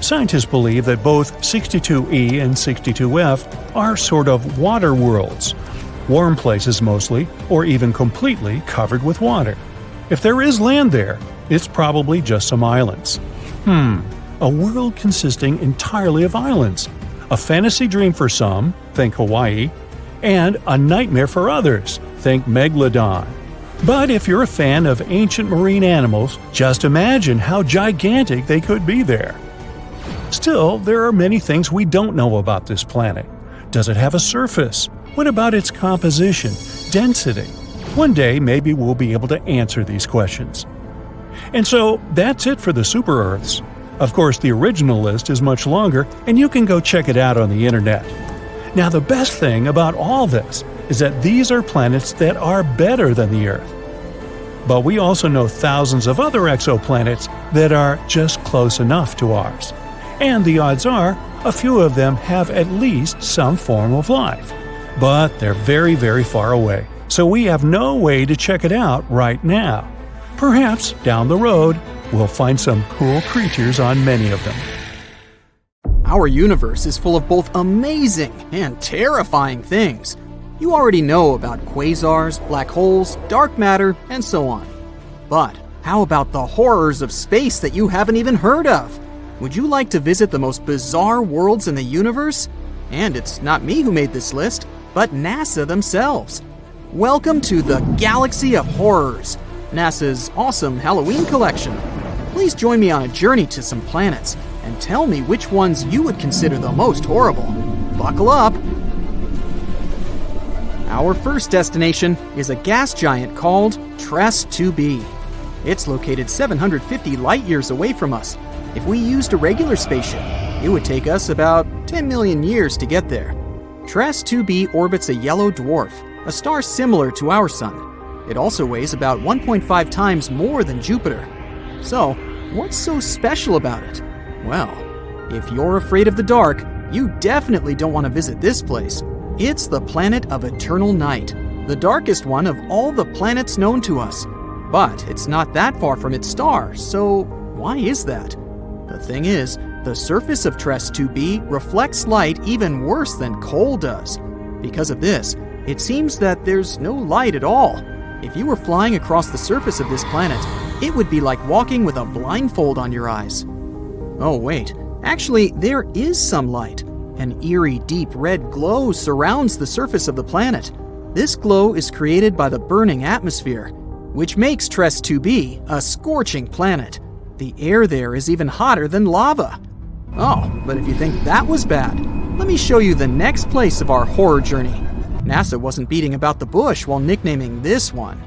Scientists believe that both 62e and 62f are sort of water worlds, warm places mostly, or even completely covered with water. If there is land there, it's probably just some islands. A world consisting entirely of islands. A fantasy dream for some, think Hawaii, and a nightmare for others, think Megalodon. But if you're a fan of ancient marine animals, just imagine how gigantic they could be there. Still, there are many things we don't know about this planet. Does it have a surface? What about its composition, density? One day, maybe we'll be able to answer these questions. And so, that's it for the super-Earths. Of course, the original list is much longer, and you can go check it out on the internet. Now, the best thing about all this is that these are planets that are better than the Earth. But we also know thousands of other exoplanets that are just close enough to ours. And the odds are, a few of them have at least some form of life. But they're very, very far away, so we have no way to check it out right now. Perhaps, down the road, we'll find some cool creatures on many of them. Our universe is full of both amazing and terrifying things. You already know about quasars, black holes, dark matter, and so on. But how about the horrors of space that you haven't even heard of? Would you like to visit the most bizarre worlds in the universe? And it's not me who made this list, but NASA themselves. Welcome to the Galaxy of Horrors, NASA's awesome Halloween collection. Please join me on a journey to some planets and tell me which ones you would consider the most horrible. Buckle up! Our first destination is a gas giant called TRES 2b. It's located 750 light-years away from us. If we used a regular spaceship, it would take us about 10 million years to get there. TRES 2b orbits a yellow dwarf, a star similar to our Sun. It also weighs about 1.5 times more than Jupiter. So, what's so special about it? Well, if you're afraid of the dark, you definitely don't want to visit this place. It's the planet of eternal night, the darkest one of all the planets known to us. But it's not that far from its star, so why is that? The thing is, the surface of TRES 2b reflects light even worse than coal does. Because of this, it seems that there's no light at all. If you were flying across the surface of this planet, it would be like walking with a blindfold on your eyes. Oh wait, actually there is some light. An eerie deep red glow surrounds the surface of the planet. This glow is created by the burning atmosphere, which makes TRES 2b a scorching planet. The air there is even hotter than lava. Oh, but if you think that was bad, let me show you the next place of our horror journey. NASA wasn't beating about the bush while nicknaming this one.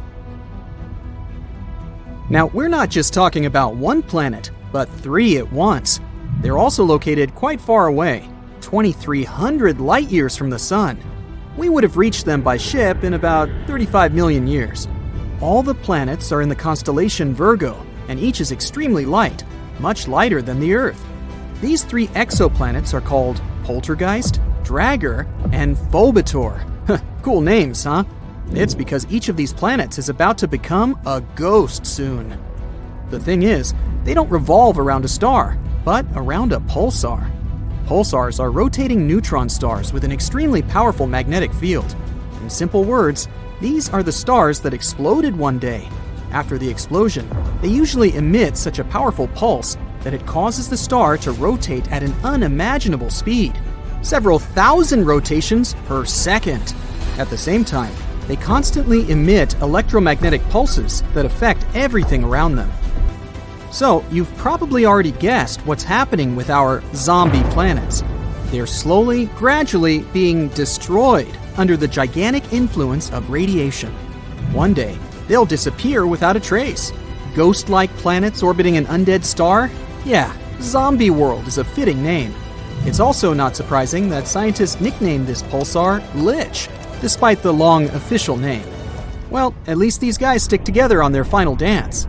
Now, we're not just talking about one planet, but 3 at once. They're also located quite far away, 2,300 light-years from the Sun. We would have reached them by ship in about 35 million years. All the planets are in the constellation Virgo, and each is extremely light, much lighter than the Earth. These 3 exoplanets are called Poltergeist, Dragger, and Phobator. Cool names, huh? It's because each of these planets is about to become a ghost soon. The thing is, they don't revolve around a star, but around a pulsar. Pulsars are rotating neutron stars with an extremely powerful magnetic field. In simple words, these are the stars that exploded one day. After the explosion, they usually emit such a powerful pulse that it causes the star to rotate at an unimaginable speed, several thousand rotations per second. At the same time, they constantly emit electromagnetic pulses that affect everything around them. So, you've probably already guessed what's happening with our zombie planets. They're slowly, gradually being destroyed under the gigantic influence of radiation. One day, they'll disappear without a trace. Ghost-like planets orbiting an undead star? Yeah, Zombie World is a fitting name. It's also not surprising that scientists nicknamed this pulsar Lich, despite the long official name. Well, at least these guys stick together on their final dance.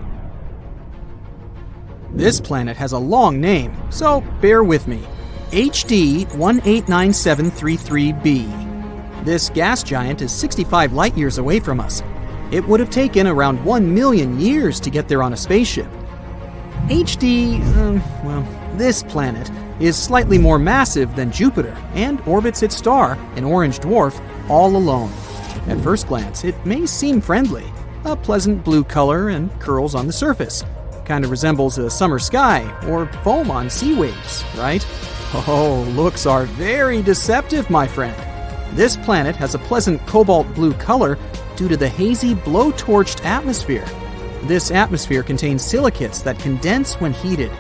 This planet has a long name, so bear with me. HD 189733b. This gas giant is 65 light-years away from us. It would have taken around 1 million years to get there on a spaceship. HD, This planet is slightly more massive than Jupiter and orbits its star, an orange dwarf, all alone. At first glance, it may seem friendly. A pleasant blue color and curls on the surface. Kind of resembles a summer sky or foam on sea waves, right? Oh, looks are very deceptive, my friend. This planet has a pleasant cobalt blue color due to the hazy blowtorched atmosphere. This atmosphere contains silicates that condense when heated.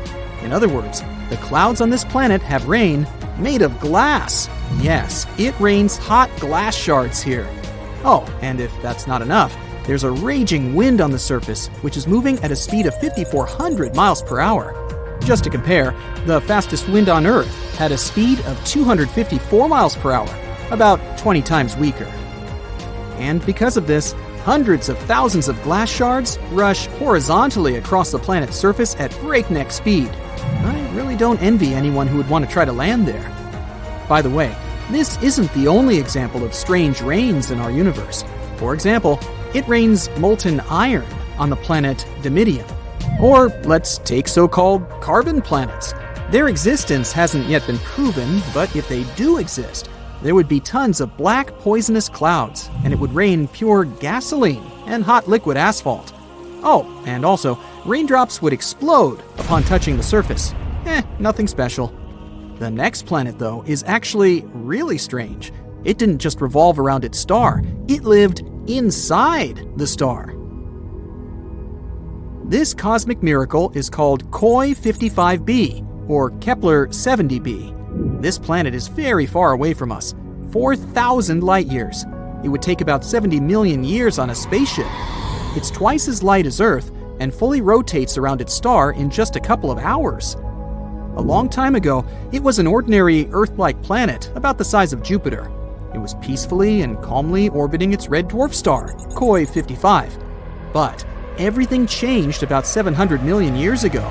In other words, the clouds on this planet have rain made of glass. Yes, it rains hot glass shards here. Oh, and if that's not enough, there's a raging wind on the surface, which is moving at a speed of 5,400 miles per hour. Just to compare, the fastest wind on Earth had a speed of 254 miles per hour, about 20 times weaker. And because of this, hundreds of thousands of glass shards rush horizontally across the planet's surface at breakneck speed. I really don't envy anyone who would want to try to land there. By the way, this isn't the only example of strange rains in our universe. For example, it rains molten iron on the planet Dimidium. Or let's take so-called carbon planets. Their existence hasn't yet been proven, but if they do exist, there would be tons of black poisonous clouds, and it would rain pure gasoline and hot liquid asphalt. Oh, and also, raindrops would explode upon touching the surface. Nothing special. The next planet, though, is actually really strange. It didn't just revolve around its star, it lived inside the star. This cosmic miracle is called Koi 55b, or Kepler 70b. This planet is very far away from us, 4,000 light years. It would take about 70 million years on a spaceship. It's twice as light as Earth and fully rotates around its star in just a couple of hours. A long time ago, it was an ordinary Earth-like planet about the size of Jupiter. It was peacefully and calmly orbiting its red dwarf star, Koi 55. But everything changed about 700 million years ago.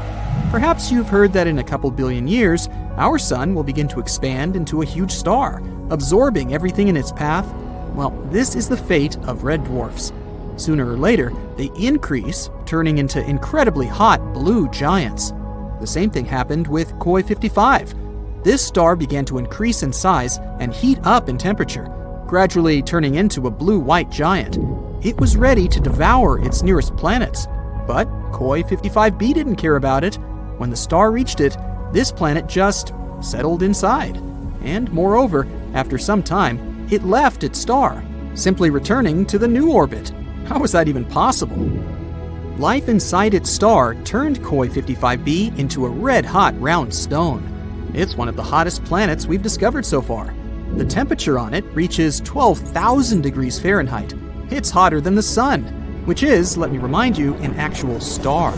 Perhaps you've heard that in a couple billion years, our sun will begin to expand into a huge star, absorbing everything in its path. Well, this is the fate of red dwarfs. Sooner or later, they increase, turning into incredibly hot blue giants. The same thing happened with Koi 55. This star began to increase in size and heat up in temperature, gradually turning into a blue-white giant. It was ready to devour its nearest planets. But Koi 55b didn't care about it. When the star reached it, this planet just settled inside. And moreover, after some time, it left its star, simply returning to the new orbit. How was that even possible? Life inside its star turned Koi 55b into a red-hot round stone. It's one of the hottest planets we've discovered so far. The temperature on it reaches 12,000 degrees Fahrenheit. It's hotter than the sun, which is, let me remind you, an actual star.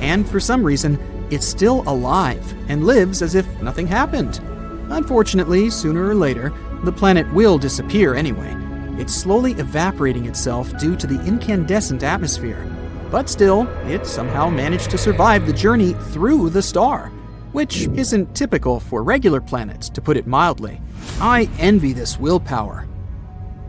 And for some reason, it's still alive and lives as if nothing happened. Unfortunately, sooner or later, the planet will disappear anyway. It's slowly evaporating itself due to the incandescent atmosphere. But still, it somehow managed to survive the journey through the star, which isn't typical for regular planets, to put it mildly. I envy this willpower.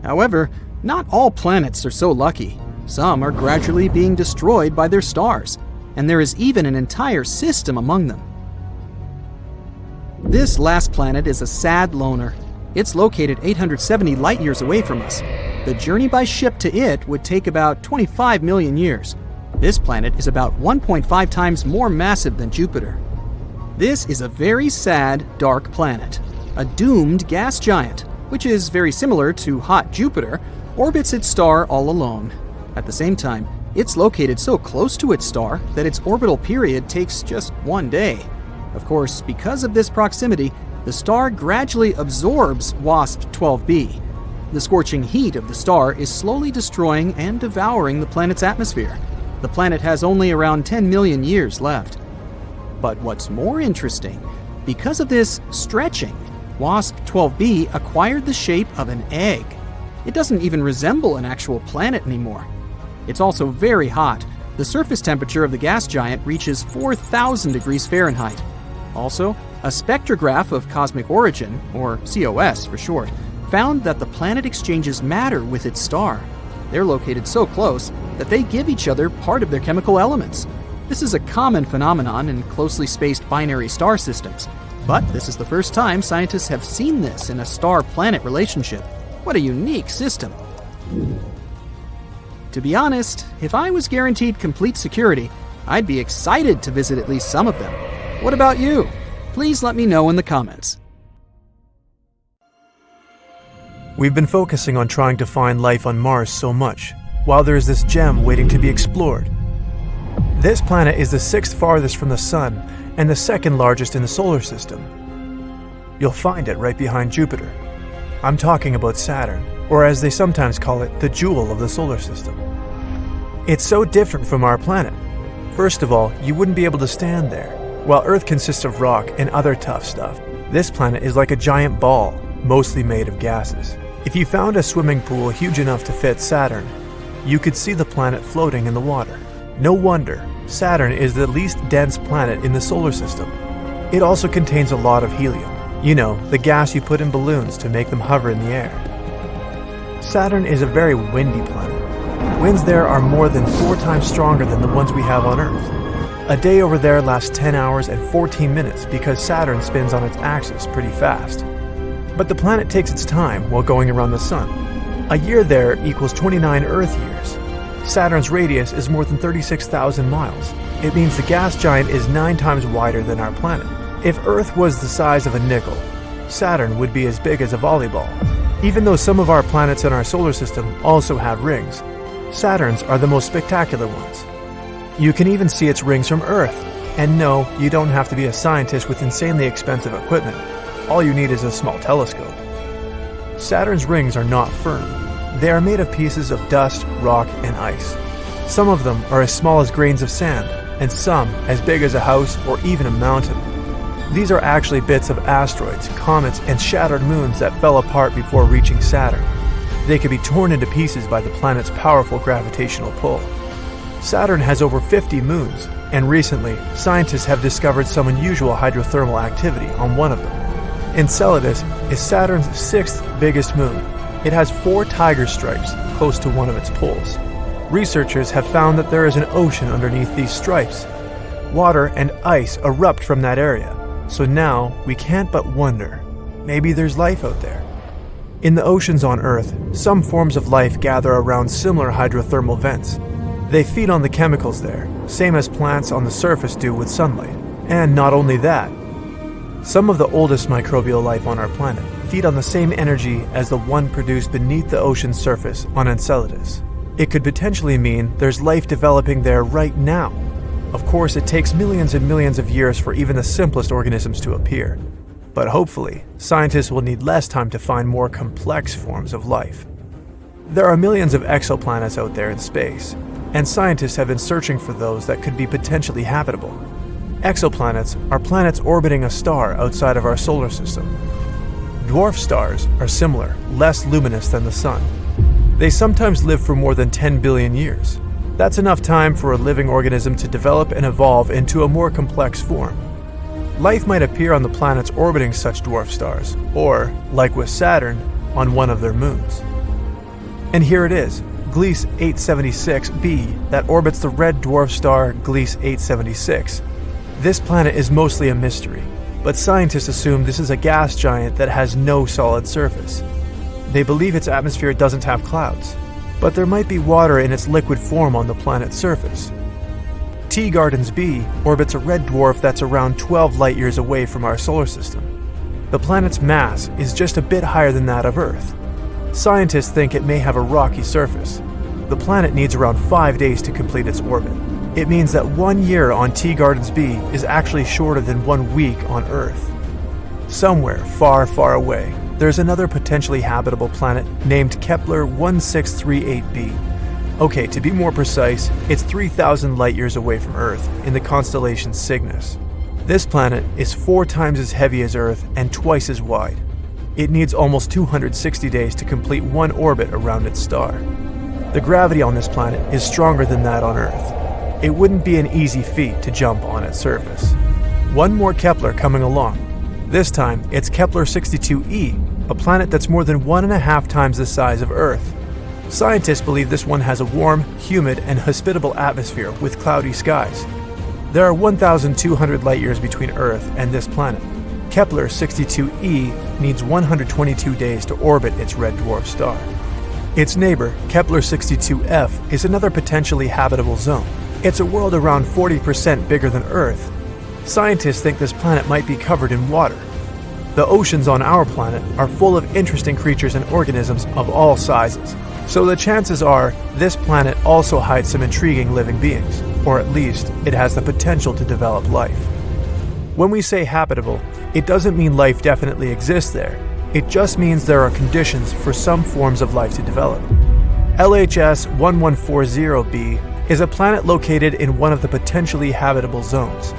However, not all planets are so lucky. Some are gradually being destroyed by their stars, and there is even an entire system among them. This last planet is a sad loner. It's located 870 light-years away from us. The journey by ship to it would take about 25 million years. This planet is about 1.5 times more massive than Jupiter. This is a very sad, dark planet. A doomed gas giant, which is very similar to hot Jupiter, orbits its star all alone. At the same time, it's located so close to its star that its orbital period takes just 1 day. Of course, because of this proximity, the star gradually absorbs WASP-12b. The scorching heat of the star is slowly destroying and devouring the planet's atmosphere. The planet has only around 10 million years left. But what's more interesting, because of this stretching, WASP-12b acquired the shape of an egg. It doesn't even resemble an actual planet anymore. It's also very hot. The surface temperature of the gas giant reaches 4,000 degrees Fahrenheit. Also, a spectrograph of cosmic origin, or COS for short, found that the planet exchanges matter with its star. They're located so close that they give each other part of their chemical elements. This is a common phenomenon in closely spaced binary star systems, but this is the first time scientists have seen this in a star-planet relationship. What a unique system. To be honest, if I was guaranteed complete security, I'd be excited to visit at least some of them. What about you? Please let me know in the comments. We've been focusing on trying to find life on Mars so much, while there is this gem waiting to be explored. This planet is the 6th farthest from the Sun and the 2nd largest in the solar system. You'll find it right behind Jupiter. I'm talking about Saturn, or as they sometimes call it, the jewel of the solar system. It's so different from our planet. First of all, you wouldn't be able to stand there. While Earth consists of rock and other tough stuff, this planet is like a giant ball, mostly made of gases. If you found a swimming pool huge enough to fit Saturn, you could see the planet floating in the water. No wonder, Saturn is the least dense planet in the solar system. It also contains a lot of helium. You know, the gas you put in balloons to make them hover in the air. Saturn is a very windy planet. Winds there are more than 4 times stronger than the ones we have on Earth. A day over there lasts 10 hours and 14 minutes because Saturn spins on its axis pretty fast. But the planet takes its time while going around the Sun. A year there equals 29 Earth years. Saturn's radius is more than 36,000 miles. It means the gas giant is 9 times wider than our planet. If Earth was the size of a nickel, Saturn would be as big as a volleyball. Even though some of our planets in our solar system also have rings, Saturn's are the most spectacular ones. You can even see its rings from Earth. And no, you don't have to be a scientist with insanely expensive equipment. All you need is a small telescope. Saturn's rings are not firm. They are made of pieces of dust, rock, and ice. Some of them are as small as grains of sand, and some as big as a house or even a mountain. These are actually bits of asteroids, comets, and shattered moons that fell apart before reaching Saturn. They could be torn into pieces by the planet's powerful gravitational pull. Saturn has over 50 moons, and recently, scientists have discovered some unusual hydrothermal activity on one of them. Enceladus is Saturn's 6th biggest moon. It has 4 tiger stripes close to one of its poles. Researchers have found that there is an ocean underneath these stripes. Water and ice erupt from that area, so now we can't but wonder, maybe there's life out there. In the oceans on Earth, some forms of life gather around similar hydrothermal vents. They feed on the chemicals there, same as plants on the surface do with sunlight. And not only that, some of the oldest microbial life on our planet feed on the same energy as the one produced beneath the ocean's surface on Enceladus. It could potentially mean there's life developing there right now. Of course, it takes millions and millions of years for even the simplest organisms to appear. But hopefully, scientists will need less time to find more complex forms of life. There are millions of exoplanets out there in space, and scientists have been searching for those that could be potentially habitable. Exoplanets are planets orbiting a star outside of our solar system. Dwarf stars are similar, less luminous than the Sun. They sometimes live for more than 10 billion years. That's enough time for a living organism to develop and evolve into a more complex form. Life might appear on the planets orbiting such dwarf stars, or, like with Saturn, on one of their moons. And here it is, Gliese 876b, that orbits the red dwarf star Gliese 876. This planet is mostly a mystery, but scientists assume this is a gas giant that has no solid surface. They believe its atmosphere doesn't have clouds, but there might be water in its liquid form on the planet's surface. Teegarden's B orbits a red dwarf that's around 12 light-years away from our solar system. The planet's mass is just a bit higher than that of Earth. Scientists think it may have a rocky surface. The planet needs around 5 days to complete its orbit. It means that 1 year on Teegarden's B is actually shorter than 1 week on Earth. Somewhere far, far away, there's another potentially habitable planet named Kepler 1638b. Okay, to be more precise, it's 3,000 light-years away from Earth in the constellation Cygnus. This planet is 4 times as heavy as Earth and twice as wide. It needs almost 260 days to complete 1 orbit around its star. The gravity on this planet is stronger than that on Earth. It wouldn't be an easy feat to jump on its surface. 1 more Kepler coming along. This time, it's Kepler 62e, a planet that's more than 1.5 times the size of Earth. Scientists believe this one has a warm, humid, and hospitable atmosphere with cloudy skies. There are 1,200 light-years between Earth and this planet. Kepler 62e needs 122 days to orbit its red dwarf star. Its neighbor, Kepler 62f, is another potentially habitable zone. It's a world around 40% bigger than Earth. Scientists think this planet might be covered in water. The oceans on our planet are full of interesting creatures and organisms of all sizes, so the chances are this planet also hides some intriguing living beings, or at least it has the potential to develop life. When we say habitable, it doesn't mean life definitely exists there. It just means there are conditions for some forms of life to develop. LHS 1140b is a planet located in one of the potentially habitable zones.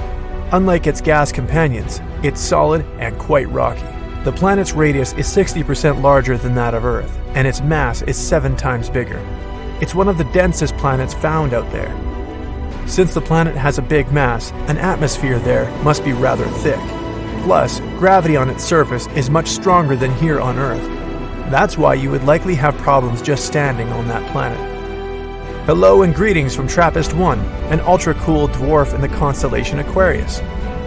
Unlike its gas companions, it's solid and quite rocky. The planet's radius is 60% larger than that of Earth, and its mass is 7 times bigger. It's one of the densest planets found out there. Since the planet has a big mass, an atmosphere there must be rather thick. Plus, gravity on its surface is much stronger than here on Earth. That's why you would likely have problems just standing on that planet. Hello and greetings from TRAPPIST-1, an ultra-cool dwarf in the constellation Aquarius.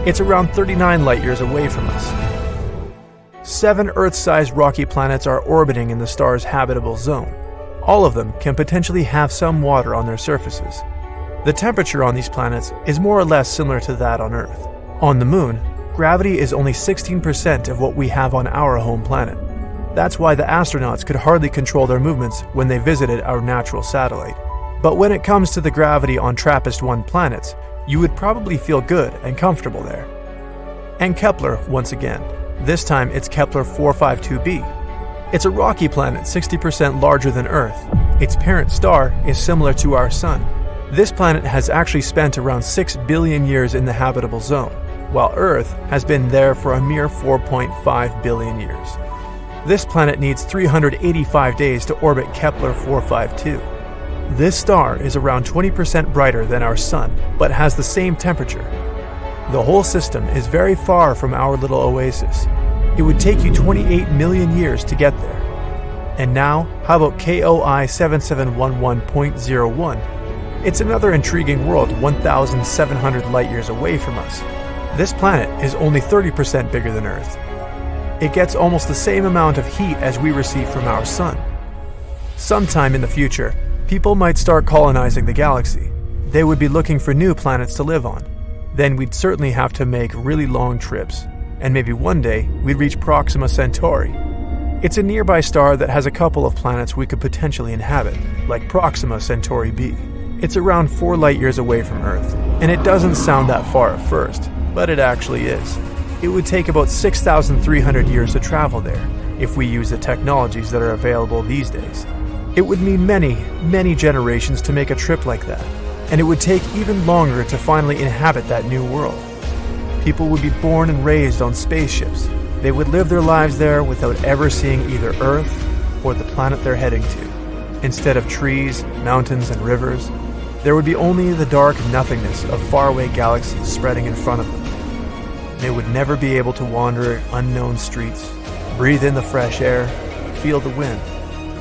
It's around 39 light-years away from us. 7 Earth-sized rocky planets are orbiting in the star's habitable zone. All of them can potentially have some water on their surfaces. The temperature on these planets is more or less similar to that on Earth. On the Moon, gravity is only 16% of what we have on our home planet. That's why the astronauts could hardly control their movements when they visited our natural satellite. But when it comes to the gravity on TRAPPIST-1 planets, you would probably feel good and comfortable there. And Kepler, once again. This time it's Kepler 452b. It's a rocky planet 60% larger than Earth. Its parent star is similar to our Sun. This planet has actually spent around 6 billion years in the habitable zone, while Earth has been there for a mere 4.5 billion years. This planet needs 385 days to orbit Kepler 452. This star is around 20% brighter than our Sun, but has the same temperature. The whole system is very far from our little oasis. It would take you 28 million years to get there. And now, how about KOI 7711.01? It's another intriguing world 1,700 light-years away from us. This planet is only 30% bigger than Earth. It gets almost the same amount of heat as we receive from our Sun. Sometime in the future, people might start colonizing the galaxy. They would be looking for new planets to live on. Then we'd certainly have to make really long trips, and maybe one day we'd reach Proxima Centauri. It's a nearby star that has a couple of planets we could potentially inhabit, like Proxima Centauri b. It's around 4 light-years away from Earth, and it doesn't sound that far at first, but it actually is. It would take about 6,300 years to travel there, if we use the technologies that are available these days. It would mean many, many generations to make a trip like that, and it would take even longer to finally inhabit that new world. People would be born and raised on spaceships. They would live their lives there without ever seeing either Earth or the planet they're heading to. Instead of trees, mountains, and rivers, there would be only the dark nothingness of faraway galaxies spreading in front of them. They would never be able to wander unknown streets, breathe in the fresh air, feel the wind.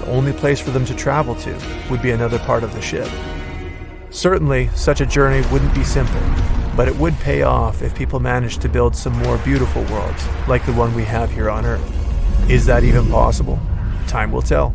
The only place for them to travel to would be another part of the ship. Certainly, such a journey wouldn't be simple, but it would pay off if people managed to build some more beautiful worlds, like the one we have here on Earth. Is that even possible? Time will tell.